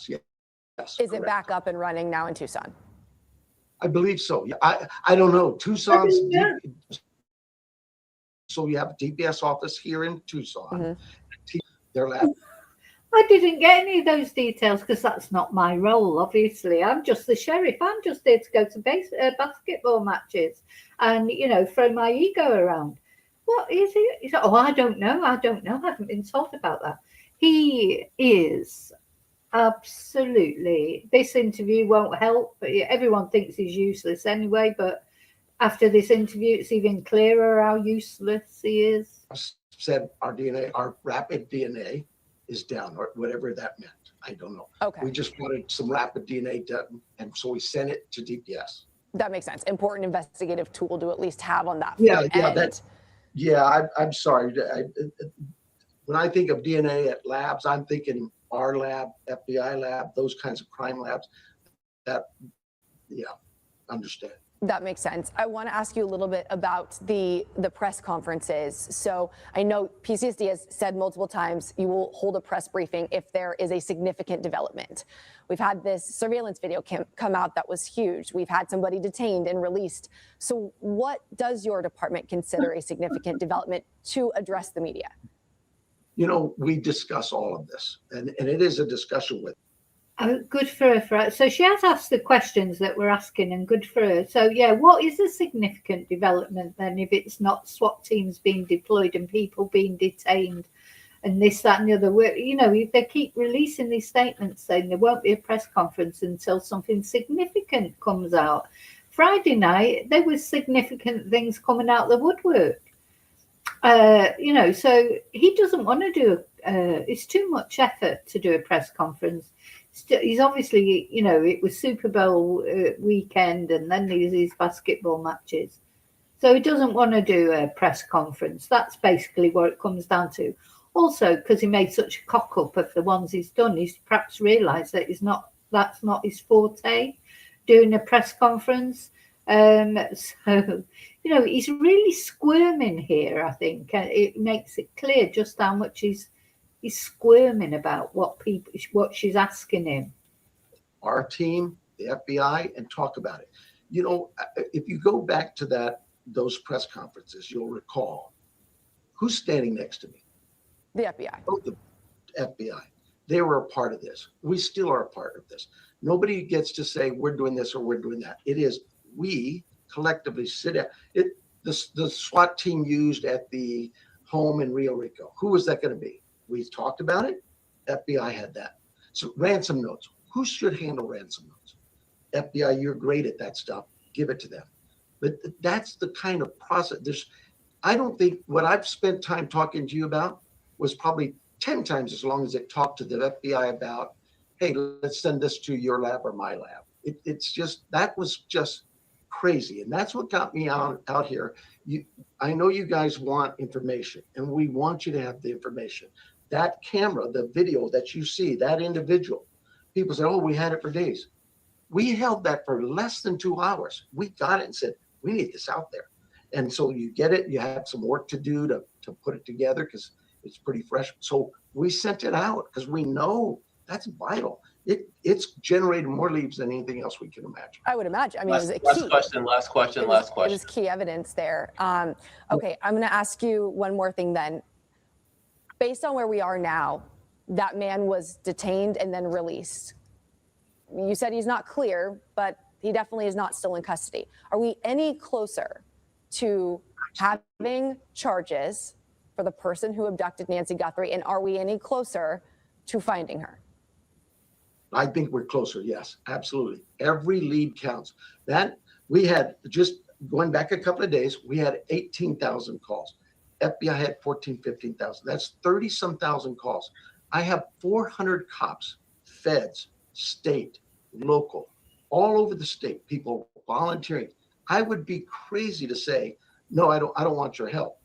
Yes. Is it back up and running now in Tucson? I believe so. Yeah, I don't know. Tucson's. So we have a DPS office here in Tucson. Mm-hmm. Their lab. I didn't get any of those details because that's not my role, obviously. I'm just the sheriff. I'm just there to go to basketball matches and, throw my ego around. What is it? He said, oh, I don't know. I haven't been told about that. He is absolutely. This interview won't help. But everyone thinks he's useless anyway, but after this interview, it's even clearer how useless he is. I said our rapid DNA is down, or whatever that meant. I don't know. Okay. We just wanted some rapid DNA done, and so we sent it to DPS. That makes sense. Important investigative tool to at least have on that. I'm sorry. When I think of DNA at labs, I'm thinking our lab, FBI lab, those kinds of crime labs. Understand. That makes sense. I want to ask you a little bit about the press conferences. So I know PCSD has said multiple times you will hold a press briefing if there is a significant development. We've had this surveillance video come out that was huge. We've had somebody detained and released. So what does your department consider a significant development to address the media? We discuss all of this, and it is a discussion with. Oh, good for her. So she has asked the questions that we're asking, and good for her. So, what is a significant development then if it's not SWAT teams being deployed and people being detained and this, that, and the other? If they keep releasing these statements saying there won't be a press conference until something significant comes out. Friday night, there was significant things coming out the woodwork. So he doesn't want to do it's too much effort to do a press conference. He's obviously, it was Super Bowl weekend and then these basketball matches. So he doesn't want to do a press conference. That's basically what it comes down to. Also, because he made such a cock up of the ones he's done, he's perhaps realised that that's not his forte, doing a press conference. So, he's really squirming here, I think. It makes it clear just how much he's squirming about what she's asking him. Our team, the FBI, and talk about it. If you go back to those press conferences, you'll recall who's standing next to me. The FBI. Oh, the FBI. They were a part of this. We still are a part of this. Nobody gets to say we're doing this or we're doing that. It is we collectively sit at it. The SWAT team used at the home in Rio Rico. Who was that going to be? We talked about it. FBI had that. So ransom notes. Who should handle ransom notes? FBI, you're great at that stuff. Give it to them. But that's the kind of process. I don't think what I've spent time talking to you about was probably 10 times as long as it talked to the FBI about, hey, let's send this to your lab or my lab. That was just crazy. And that's what got me out here. I know you guys want information, and we want you to have the information. That camera, the video that you see, that individual, people say, oh, we had it for days. We held that for less than 2 hours. We got it and said, we need this out there. And so you get it, you have some work to do to put it together because it's pretty fresh. So we sent it out because we know that's vital. It's generated more leads than anything else we can imagine. I would imagine. I mean, Last question. It was key evidence there. Okay, I'm going to ask you one more thing then. Based on where we are now, that man was detained and then released. You said he's not clear, but he definitely is not still in custody. Are we any closer to having charges for the person who abducted Nancy Guthrie, and are we any closer to finding her? I think we're closer. Yes, absolutely. Every lead counts. That we had, just going back a couple of days, we had 18,000 calls. FBI had 14, 15,000. That's 30-some thousand calls. I have 400 cops, feds, state, local, all over the state, people volunteering. I would be crazy to say, no, I don't want your help.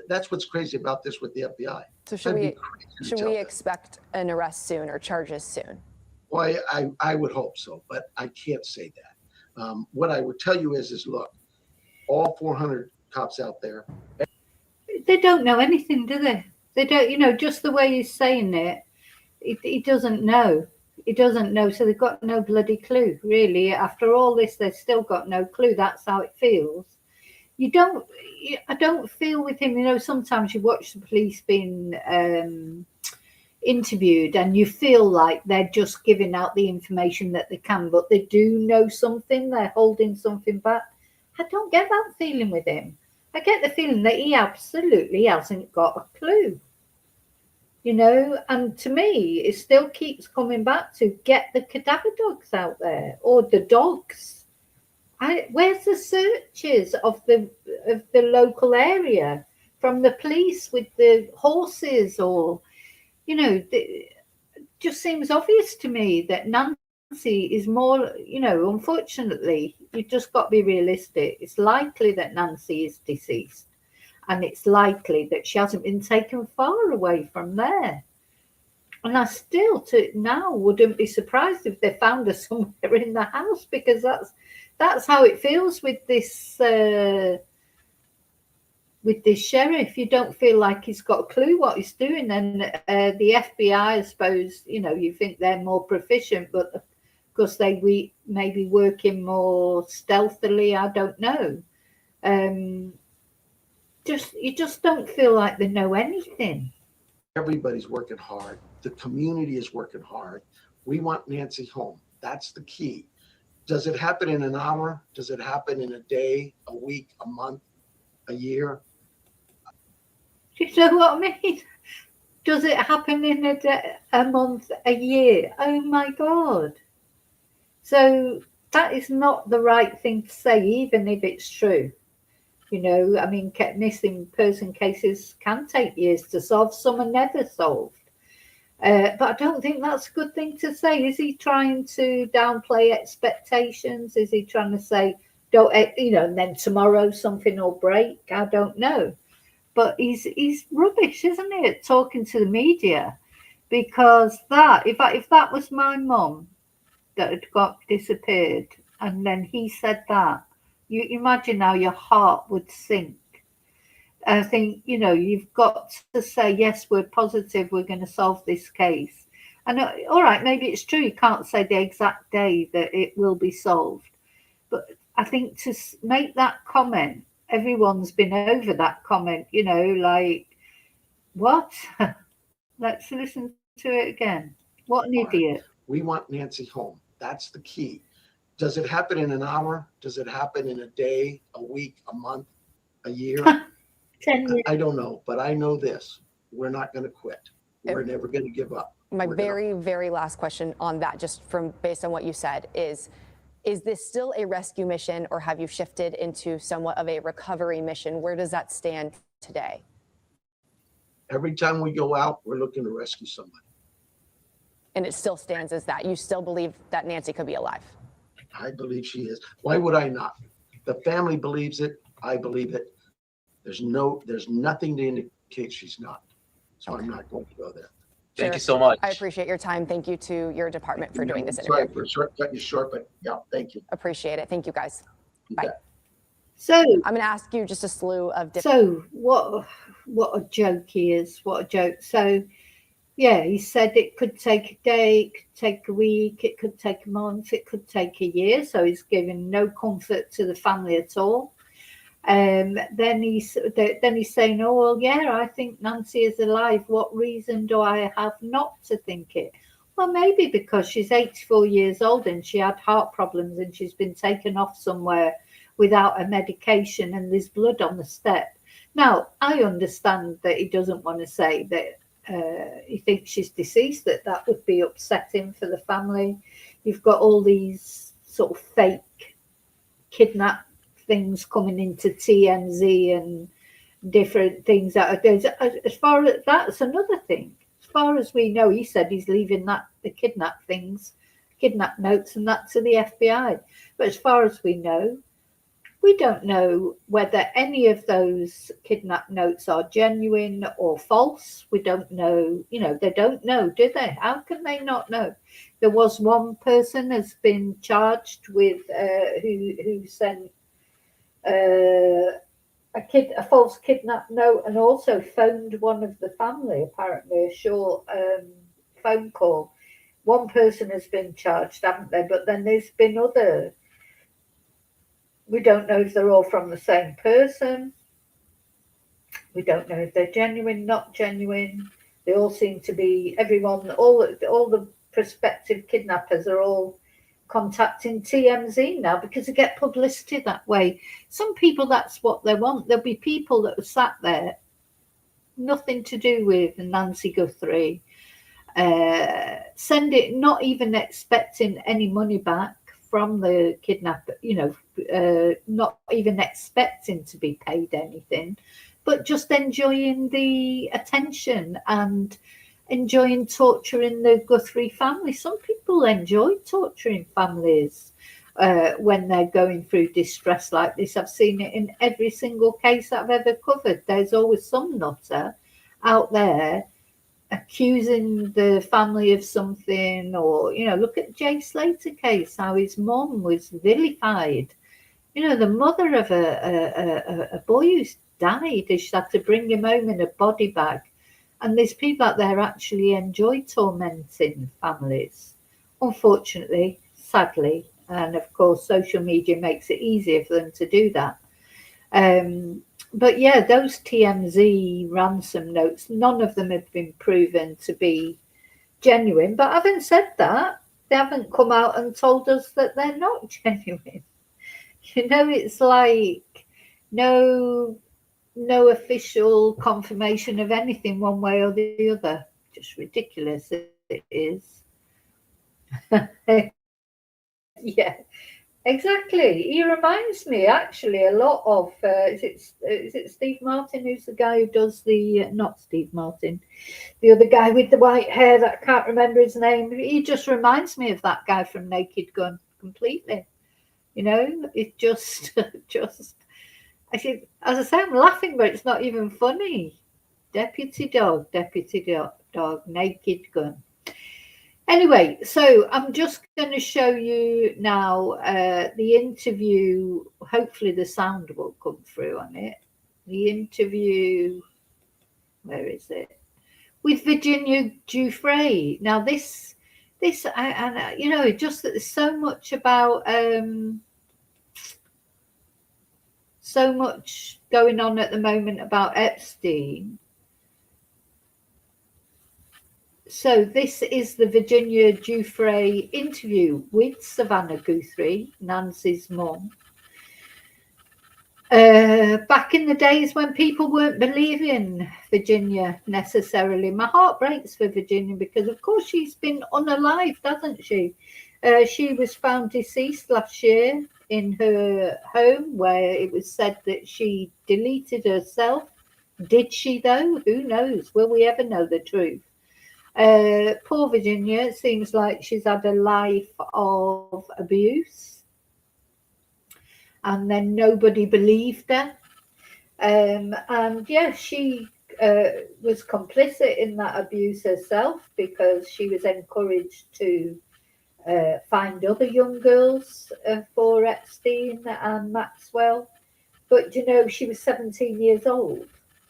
That's what's crazy about this with the FBI. So should we expect an arrest soon or charges soon? Well, I would hope so, but I can't say that. What I would tell you is look, all 400 cops out there. They don't know anything, do they? They don't, just the way he's saying it, he doesn't know. He doesn't know, so they've got no bloody clue, really. After all this, they've still got no clue. That's how it feels. I don't feel with him, sometimes you watch the police being interviewed and you feel like they're just giving out the information that they can, but they do know something, they're holding something back. I don't get that feeling with him. I get the feeling that he absolutely hasn't got a clue. And to me, it still keeps coming back to get the cadaver dogs out there, or the dogs. Where's the searches of the local from the police with the horses, or it just seems obvious to me that Nancy is more, unfortunately, you just got to be realistic. It's likely that Nancy is deceased, and it's likely that she hasn't been taken far away from there. And I still now wouldn't be surprised if they found her somewhere in the house, because that's how it feels with this sheriff. You don't feel like he's got a clue what he's doing. And the FBI, I suppose, you think they're more proficient, but because they maybe working more stealthily, I don't know. You just don't feel like they know anything. Everybody's working hard. The community is working hard. We want Nancy home. That's the key. Does it happen in an hour? Does it happen in a day, a week, a month, a year? You know what I mean? Does it happen in a day, a month, a year? Oh my God. So that is not the right thing to say, even if it's true. Missing person cases can take years to solve. Some are never solved. But I don't think that's a good thing to say. Is he trying to downplay expectations? Is he trying to say, don't, and then tomorrow something will break? I don't know. But he's rubbish, isn't he, at talking to the media? Because if that was my mum that had got disappeared, and then he said that, you imagine how your heart would sink. I think, you've got to say, yes, we're positive we're going to solve this case. And all right, maybe it's true. You can't say the exact day that it will be solved. But I think to make that comment, everyone's been over that comment, like, what? Let's listen to it again. What an idiot. We want Nancy home. That's the key. Does it happen in an hour? Does it happen in a day, a week, a month, a year? 10 years. I don't know, but I know this. We're not going to quit. We're never going to give up. My very last question on that, just based on what you said, is this still a rescue mission, or have you shifted into somewhat of a recovery mission? Where does that stand today? Every time we go out, we're looking to rescue somebody. And it still stands as that. You still believe that Nancy could be alive? I believe she is. Why would I not? The family believes it. I believe it. There's nothing to indicate she's not. So I'm not going to go there. Thank you so much. I appreciate your time. Thank you to your department for doing this interview. Sorry for cutting you short, but yeah, thank you. Appreciate it. Thank you, guys. Bye. So I'm going to ask you just a slew of different. So what a joke he is. What a joke. So yeah, he said it could take a day, it could take a week, it could take a month, it could take a year. So he's giving no comfort to the family at all. Then he's saying, oh well, yeah, I think Nancy is alive. What reason do I have not to think it? Well, maybe because she's 84 years old and she had heart problems and she's been taken off somewhere without a medication and there's blood on the step. Now, I understand that he doesn't want to say that he thinks she's deceased, that would be upsetting for the family. You've got all these sort of fake kidnap things coming into TMZ and different things that are, as far as that's another thing. As far as we know, he said he's leaving the kidnap notes and that to the FBI. But as far as we know, we don't know whether any of those kidnap notes are genuine or false. We don't know, they don't know, do they? How can they not know? There was one person has been charged with who sent a false kidnap note and also phoned one of the family, apparently a short phone call. One person has been charged, haven't they? But then there's been other. We don't know if they're all from the same person. We don't know if they're genuine, not genuine. They all seem to be, all the prospective kidnappers are all contacting TMZ now because they get publicity that way. Some people, that's what they want. There'll be people that are sat there, nothing to do with Nancy Guthrie, send it, not even expecting any money back from the kidnapper, not even expecting to be paid anything, but just enjoying the attention and enjoying torturing the Guthrie family. Some people enjoy torturing families when they're going through distress like this. I've seen it in every single case I've ever covered. There's always some nutter out there accusing the family of something, or look at Jay Slater case, how his mom was vilified. The mother of a boy who's died, she had to bring him home in a body bag. And there's people out there actually enjoy tormenting families, unfortunately, sadly. And of course, social media makes it easier for them to do that. But yeah, those TMZ ransom notes, none of them have been proven to be genuine. But having said that, they haven't come out and told us that they're not genuine. It's like no official confirmation of anything one way or the other. Just ridiculous it is. Yeah. Exactly. He reminds me actually a lot of is it Steve Martin, who's the guy who does not Steve Martin, the other guy with the white hair that I can't remember his name. He just reminds me of that guy from Naked Gun completely. It just I think, as I say, I'm laughing, but it's not even funny. Deputy dog, Naked Gun. Anyway, so I'm just going to show you now the interview. Hopefully the sound will come through on it. The interview, where is it? With Virginia Guiffre. Now this, just that there's so much about, so much going on at the moment about Epstein. So this is the Virginia Guiffre interview with Savannah Guthrie, Nancy's mum. Back in the days when people weren't believing Virginia necessarily. My heart breaks for Virginia because, of course, she's been unalived, hasn't she? She was found deceased last year in her home, where it was said that she deleted herself. Did she, though? Who knows? Will we ever know the truth? Poor Virginia, it seems like she's had a life of abuse, and then nobody believed her. And yeah, she was complicit in that abuse herself because she was encouraged to find other young girls for Epstein and Maxwell. But you know, she was 17 years old,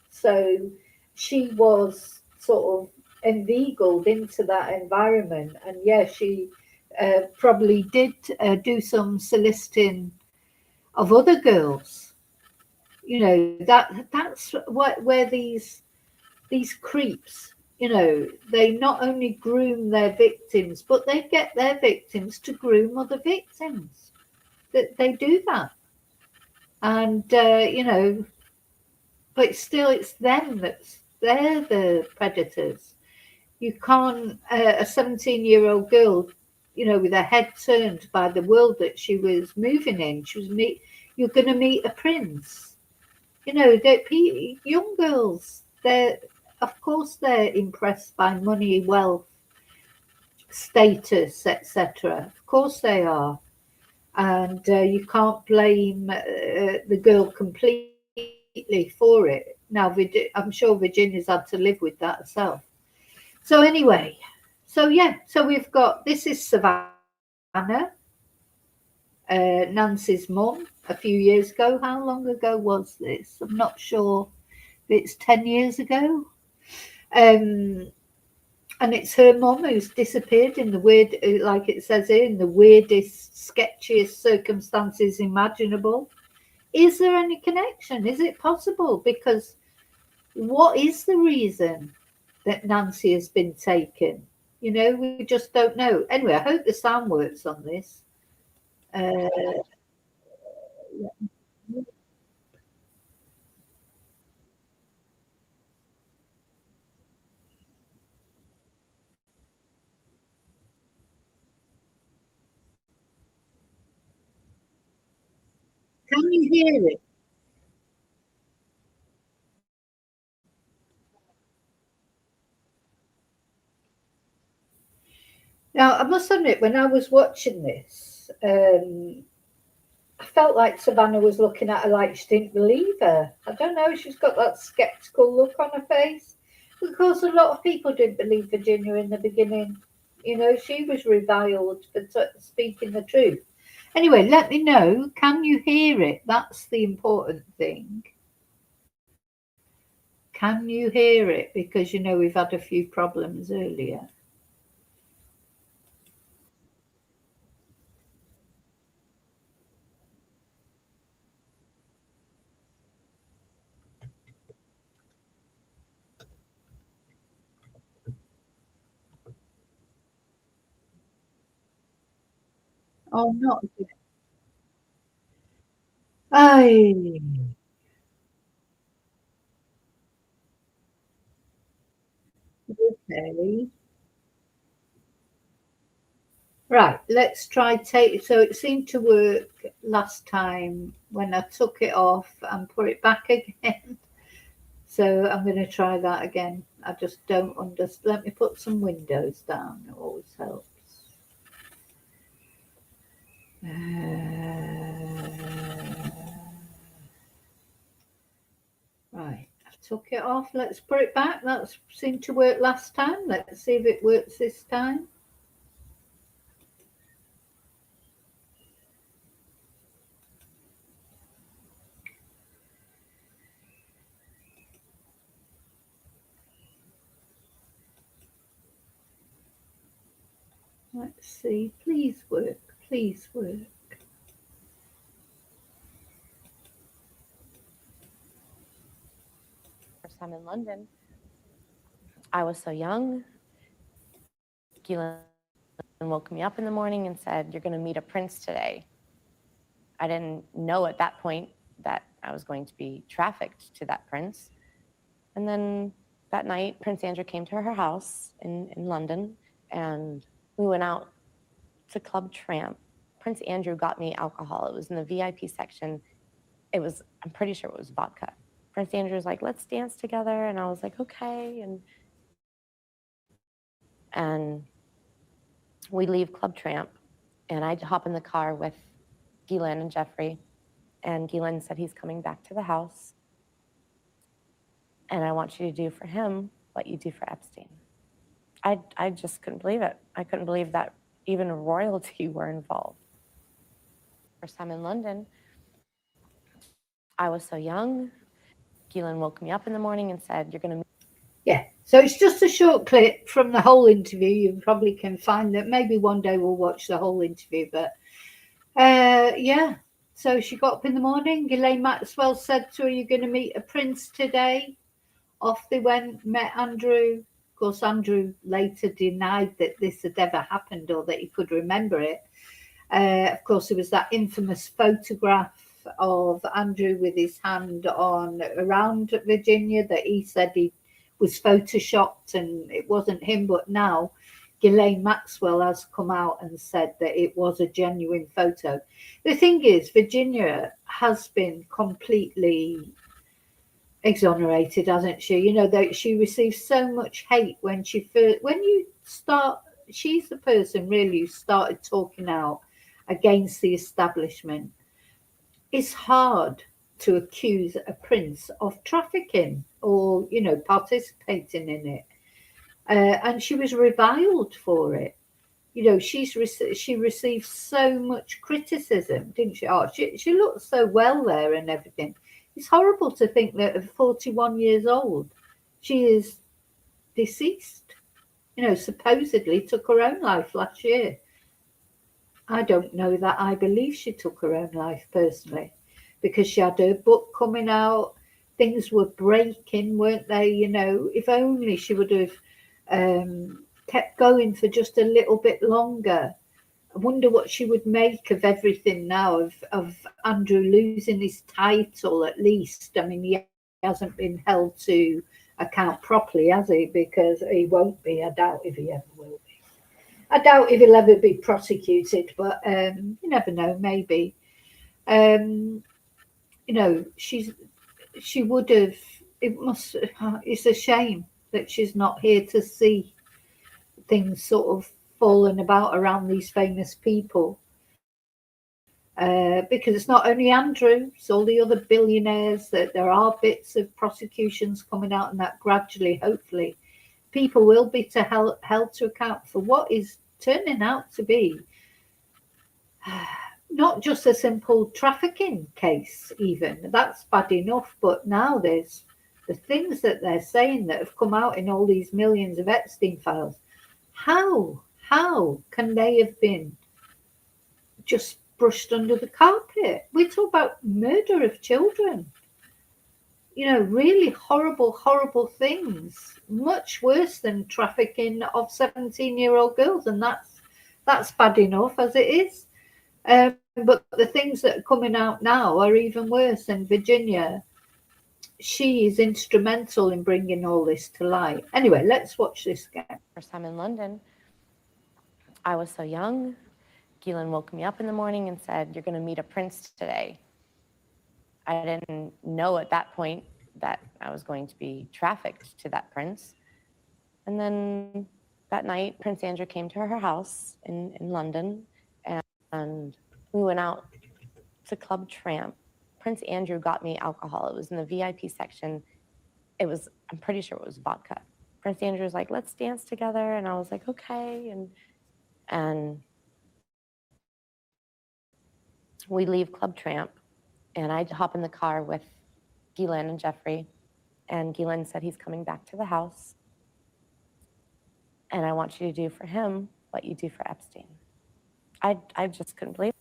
so she was sort of inveigled into that environment. And yeah, she probably did do some soliciting of other girls. You know, that's what where these creeps, you know, they not only groom their victims, but they get their victims to groom other victims. That they do that, and you know, but still, it's them they're the predators. You can't a 17-year-old girl, you know, with her head turned by the world that she was moving in. You're going to meet a prince. You know, young girls, they're of course they're impressed by money, wealth, status, etc. Of course they are, and you can't blame the girl completely for it. Now, I'm sure Virginia's had to live with that herself. So anyway, so yeah, so we've got this is Savannah, Nancy's mum, a few years ago. How long ago was this? I'm not sure. It's 10 years ago. And it's her mum who's disappeared in the weird, like it says here, in the weirdest, sketchiest circumstances imaginable. Is there any connection? Is it possible? Because what is the reason that Nancy has been taken? You know, we just don't know. Anyway, I hope the sound works on this. Uh, can you hear it? Now, I must admit, when I was watching this, I felt like Savannah was looking at her like she didn't believe her. I don't know, she's got that skeptical look on her face. Of course, a lot of people didn't believe Virginia in the beginning. You know, she was reviled for speaking the truth. Anyway, let me know. Can you hear it? That's the important thing. Can you hear it? Because, you know, we've had a few problems earlier. Oh, not again. Ay, okay. Right, let's try take. So it seemed to work last time when I took it off and put it back again. So I'm going to try that again. I just don't understand. Let me put some windows down. It always helps. Right, I took it off. Let's put it back. That seemed to work last time. Let's see if it works this time. Let's see. Please work. Please work. First time in London. I was so young. Gillian woke me up in the morning and said, "You're going to meet a prince today." I didn't know at that point that I was going to be trafficked to that prince. And then that night, Prince Andrew came to her house in London, and we went out to Club Tramp. Prince Andrew got me alcohol. It was in the VIP section. I'm pretty sure it was vodka. Prince Andrew was like, "Let's dance together." And I was like, okay. And we leave Club Tramp, and I hop in the car with Ghislaine and Jeffrey. And Ghislaine said he's coming back to the house. And I want you to do for him what you do for Epstein. I just couldn't believe it. I couldn't believe that even royalty were involved. First time in London, I was so young. Ghislaine woke me up in the morning and said, "You're going to..." Yeah, so it's just a short clip from the whole interview. You probably can find that. Maybe one day we'll watch the whole interview, but yeah. So she got up in the morning. Ghislaine Maxwell said to her, "You're going to meet a prince today." Off they went, met Andrew. Of course, Andrew later denied that this had ever happened or that he could remember it. Of course, there was that infamous photograph of Andrew with his hand on around Virginia that he said he was photoshopped and it wasn't him. But now Ghislaine Maxwell has come out and said that it was a genuine photo. The thing is, Virginia has been completely exonerated, hasn't she? You know, that she received so much hate when she first, she's the person really who started talking out against the establishment. It's hard to accuse a prince of trafficking or, you know, participating in it. And she was reviled for it. You know, she received so much criticism, didn't she? Oh, she looked so well there and everything. It's horrible to think that at 41 years old, she is deceased. You know, supposedly took her own life last year. I don't know that I believe she took her own life personally, because she had her book coming out. Things were breaking, weren't they? You know, if only she would have kept going for just a little bit longer. I wonder what she would make of everything now, of Andrew losing his title at least. I mean, he hasn't been held to account properly, has he? Because he won't be. I doubt if he ever will be. I doubt if he'll ever be prosecuted, but you never know, maybe. You know, she would have, it's a shame that she's not here to see things sort of falling about around these famous people. Because it's not only Andrew, it's all the other billionaires, that there are bits of prosecutions coming out, and that gradually, hopefully, people will be held to account for what is turning out to be not just a simple trafficking case. Even that's bad enough, but now there's the things that they're saying that have come out in all these millions of Epstein files. How can they have been just brushed under the carpet? We talk about murder of children, you know, really horrible things, much worse than trafficking of 17-year-old girls, and that's bad enough as it is. But the things that are coming out now are even worse. And Virginia, she is instrumental in bringing all this to light. Anyway, let's watch this again. First time in London, I was so young. Ghislaine woke me up in the morning and said, "You're going to meet a prince today." I didn't know at that point that I was going to be trafficked to that prince. And then that night, Prince Andrew came to her house in London, and we went out to Club Tramp. Prince Andrew got me alcohol. It was in the VIP section. I'm pretty sure it was vodka. Prince Andrew was like, "Let's dance together." And I was like, okay. And we leave Club Tramp, and I hop in the car with Ghislaine and Jeffrey. And Ghislaine said, "He's coming back to the house. And I want you to do for him what you do for Epstein." I just couldn't believe it.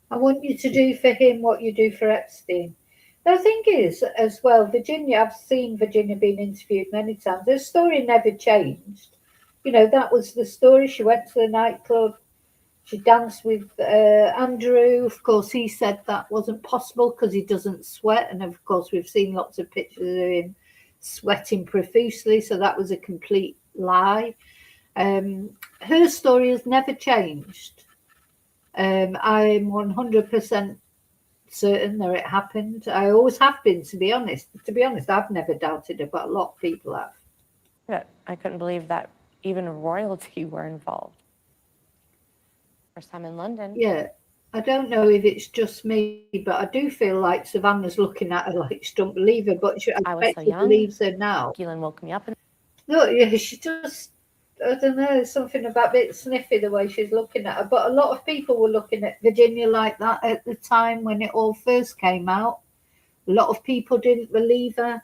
I want you to do for him what you do for Epstein. The thing is, as well, Virginia, I've seen Virginia being interviewed many times. Her story never changed. You know, that was the story. She went to the nightclub. She danced with Andrew. Of course, he said that wasn't possible because he doesn't sweat. And of course, we've seen lots of pictures of him sweating profusely. So that was a complete lie. Her story has never changed. I'm 100% certain that it happened. I always have been, to be honest. I've never doubted it, but a lot of people have. Yeah, I couldn't believe that even royalty were involved. First time in London. Yeah. I don't know if it's just me, but I do feel like Savannah's looking at her like she don't believe her, but I was bet so she young. believes her now. Keelan woke me up and No, yeah, she just, I don't know, there's something about a bit sniffy the way she's looking at her. But a lot of people were looking at Virginia like that at the time when it all first came out. A lot of people didn't believe her.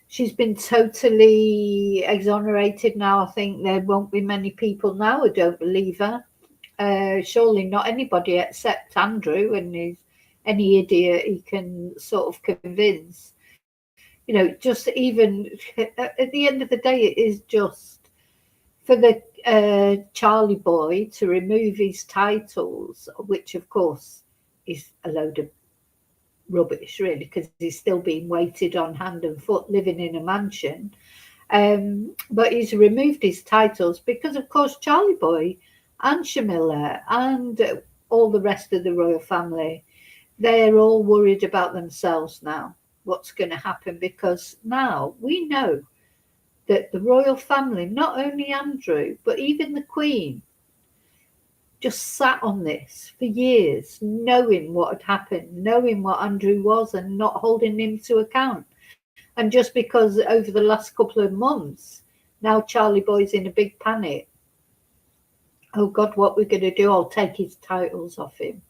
She's been totally exonerated now. I think there won't be many people now who don't believe her. Surely not anybody except Andrew and his, any idiot he can sort of convince. You know, just even at the end of the day, it is just for the Charlie boy to remove his titles, which of course is a load of rubbish, really, because he's still being waited on hand and foot, living in a mansion. But he's removed his titles because, of course, Charlie boy and Shamilla and all the rest of the royal family, they're all worried about themselves now. What's going to happen? Because now we know that the royal family, not only Andrew, but even the Queen, just sat on this for years, knowing what had happened, knowing what Andrew was and not holding him to account. And just because over the last couple of months, now Charlie boy's in a big panic. Oh God, what we're going to do? I'll take his titles off him.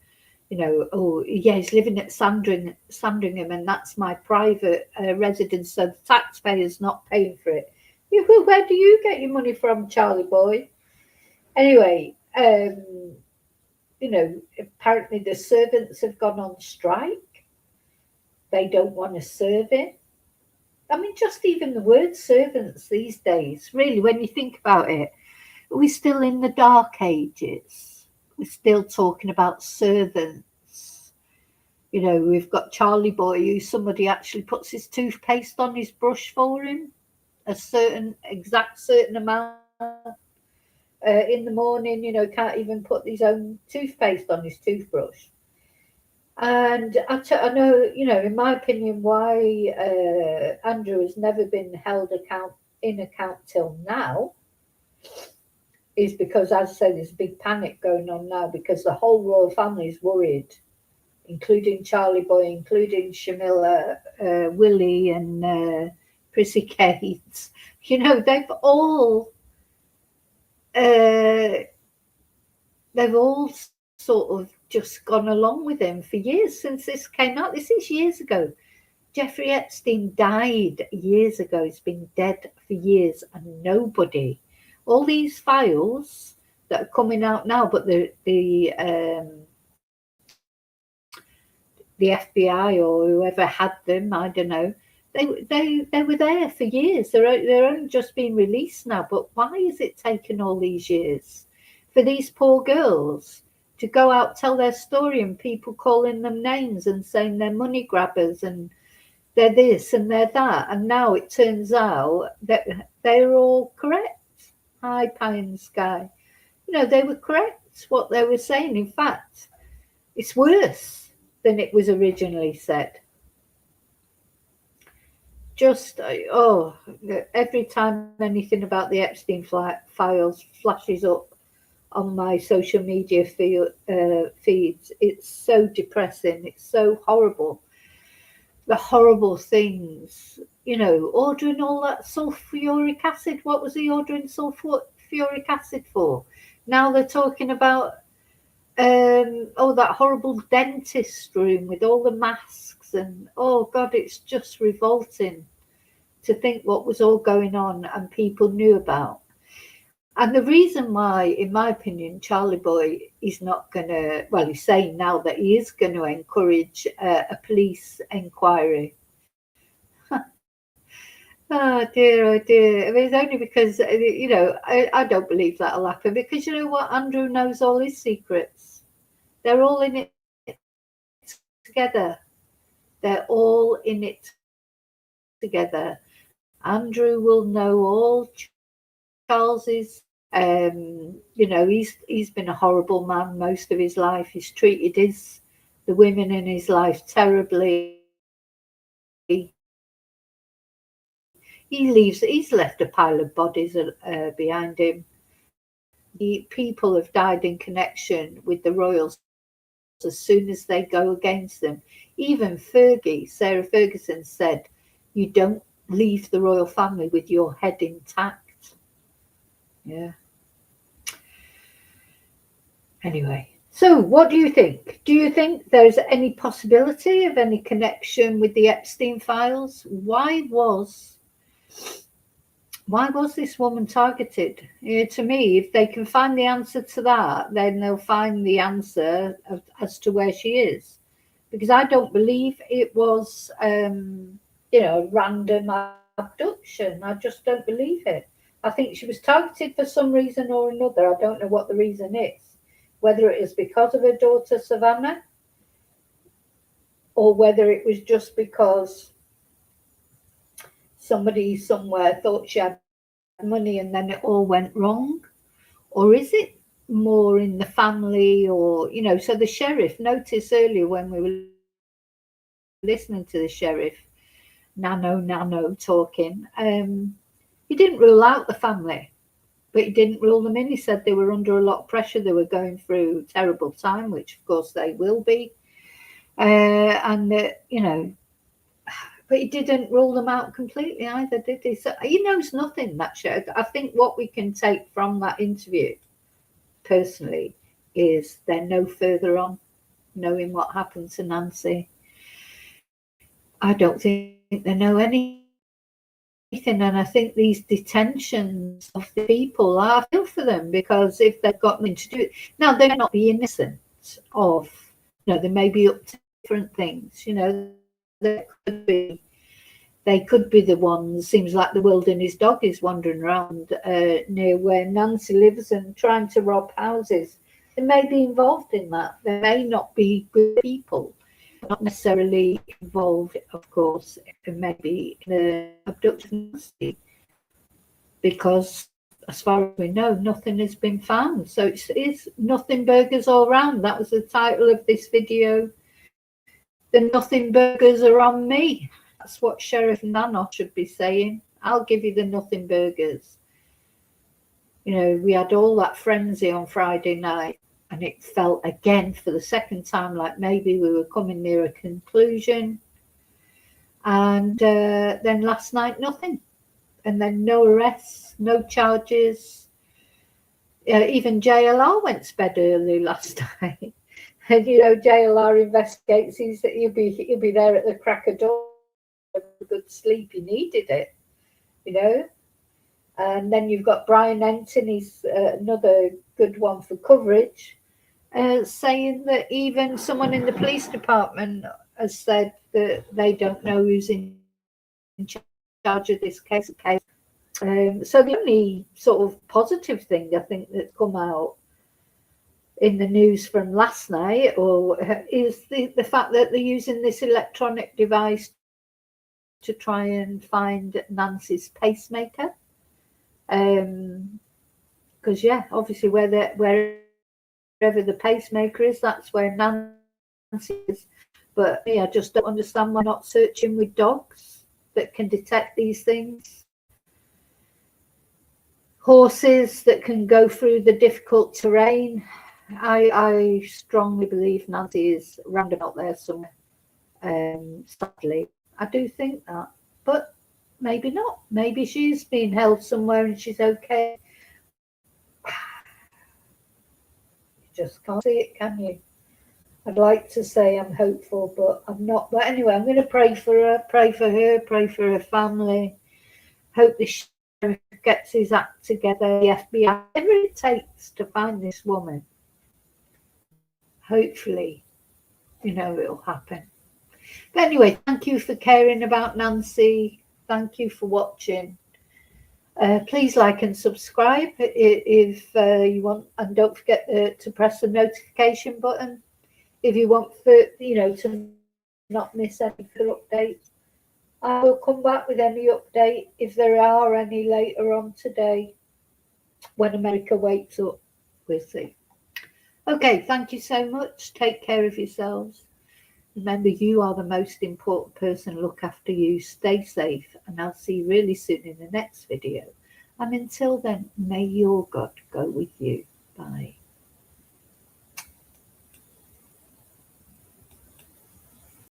You know, oh yeah, he's living at Sandringham, and that's my private residence, so the taxpayer's not paying for it. Where do you get your money from, Charlie boy? Anyway, you know, apparently the servants have gone on strike. They don't want to serve him. I mean, just even the word servants these days, really, when you think about it, we're still in the dark ages. We're still talking about servants. You know, we've got Charlie boy who somebody actually puts his toothpaste on his brush for him, a certain amount. In the morning, you know, can't even put his own toothpaste on his toothbrush. And I know, you know, in my opinion, why Andrew has never been held in account till now is because, as I say, there's a big panic going on now because the whole royal family is worried, including Charlie boy, including Shamilla, Willie, and Prissy Kate. You know, they've all sort of just gone along with him for years since this came out. This is years ago. Jeffrey Epstein died years ago. He's been dead for years, and nobody, all these files that are coming out now, but the FBI or whoever had them, I don't know, they were there for years. They're only just being released now. But why is it taking all these years for these poor girls to go out, tell their story, and people calling them names and saying they're money grabbers and they're this and they're that? And now it turns out that they're all correct. High pie in the sky. You know, they were correct what they were saying. In fact, it's worse than it was originally said. Just, every time anything about the Epstein files flashes up on my social media feeds, it's so depressing. It's so horrible. The horrible things, you know, ordering all that sulfuric acid. What was he ordering sulfuric acid for? Now they're talking about, that horrible dentist room with all the masks and, oh God, it's just revolting to think what was all going on and people knew about. And the reason why, in my opinion, Charlie boy is not going to, well, he's saying now that he is going to encourage a police inquiry. Oh dear. I mean, it's only because, you know, I don't believe that'll happen because, you know what, Andrew knows all his secrets. They're all in it together. They're all in it together. Andrew will know all Charles's. You know, he's been a horrible man most of his life. He's treated the women in his life terribly. He's left a pile of bodies behind him. The people have died in connection with the royals as soon as they go against them. Even Sarah Ferguson said, you don't leave the royal family with your head intact. Yeah. Anyway, so what do you think? Do you think there's any possibility of any connection with the Epstein files? Why was this woman targeted? To me, if they can find the answer to that, then they'll find the answer as to where she is. Because I don't believe it was, a random abduction. I just don't believe it. I think she was targeted for some reason or another. I don't know what the reason is. Whether it is because of her daughter, Savannah, or whether it was just because somebody somewhere thought she had money and then it all went wrong. Or is it more in the family, or, so the sheriff, noticed earlier when we were listening to the sheriff, Nano talking, he didn't rule out the family, but he didn't rule them in. He said they were under a lot of pressure. They were going through a terrible time, which of course they will be. But he didn't rule them out completely either, did he? So he knows nothing, that show. I think what we can take from that interview, personally, is they're no further on knowing what happened to Nancy. I don't think they know anything, and I think these detentions of the people, I feel for them, because if they've got nothing to do, now they may not be innocent of, they may be up to different things, they could be the ones. Seems like the wilderness dog is wandering around near where Nancy lives and trying to rob houses. They may be involved in that. They may not be good people, not necessarily involved, of course, maybe in the abduction, because as far as we know, nothing has been found. So it's nothing burgers all round. That was the title of this video. The nothing burgers are on me. That's what Sheriff Nano should be saying. I'll give you the nothing burgers. We had all that frenzy on Friday night, and it felt again for the second time like maybe we were coming near a conclusion. And then last night, nothing. And then no arrests, no charges. Even JLR went to bed early last night. And JLR investigates. He'll be there at the crack of dawn. A good sleep, he needed it, And then you've got Brian Enton. He's another good one for coverage, saying that even someone in the police department has said that they don't know who's in charge of this case. So the only sort of positive thing I think that's come out in the news from last night is the fact that they're using this electronic device to try and find Nancy's pacemaker. Because, obviously wherever the pacemaker is, that's where Nancy is. But I just don't understand why not searching with dogs that can detect these things. Horses that can go through the difficult terrain. I strongly believe Nancy is round about there somewhere, sadly. I do think that, but maybe not. Maybe she's being held somewhere and she's okay. You just can't see it, can you? I'd like to say I'm hopeful, but I'm not. But anyway, I'm going to pray for her, pray for her family. Hope the sheriff gets his act together, the FBI, whatever it takes to find this woman. Hopefully, it'll happen. But anyway, thank you for caring about Nancy. Thank you for watching. Please like and subscribe if you want, and don't forget to press the notification button if you want to not miss any further updates. I will come back with any update if there are any later on today when America wakes up. We'll see. Okay, thank you so much. Take care of yourselves. Remember, you are the most important person. Look after you. Stay safe. And I'll see you really soon in the next video. And until then, may your God go with you. Bye.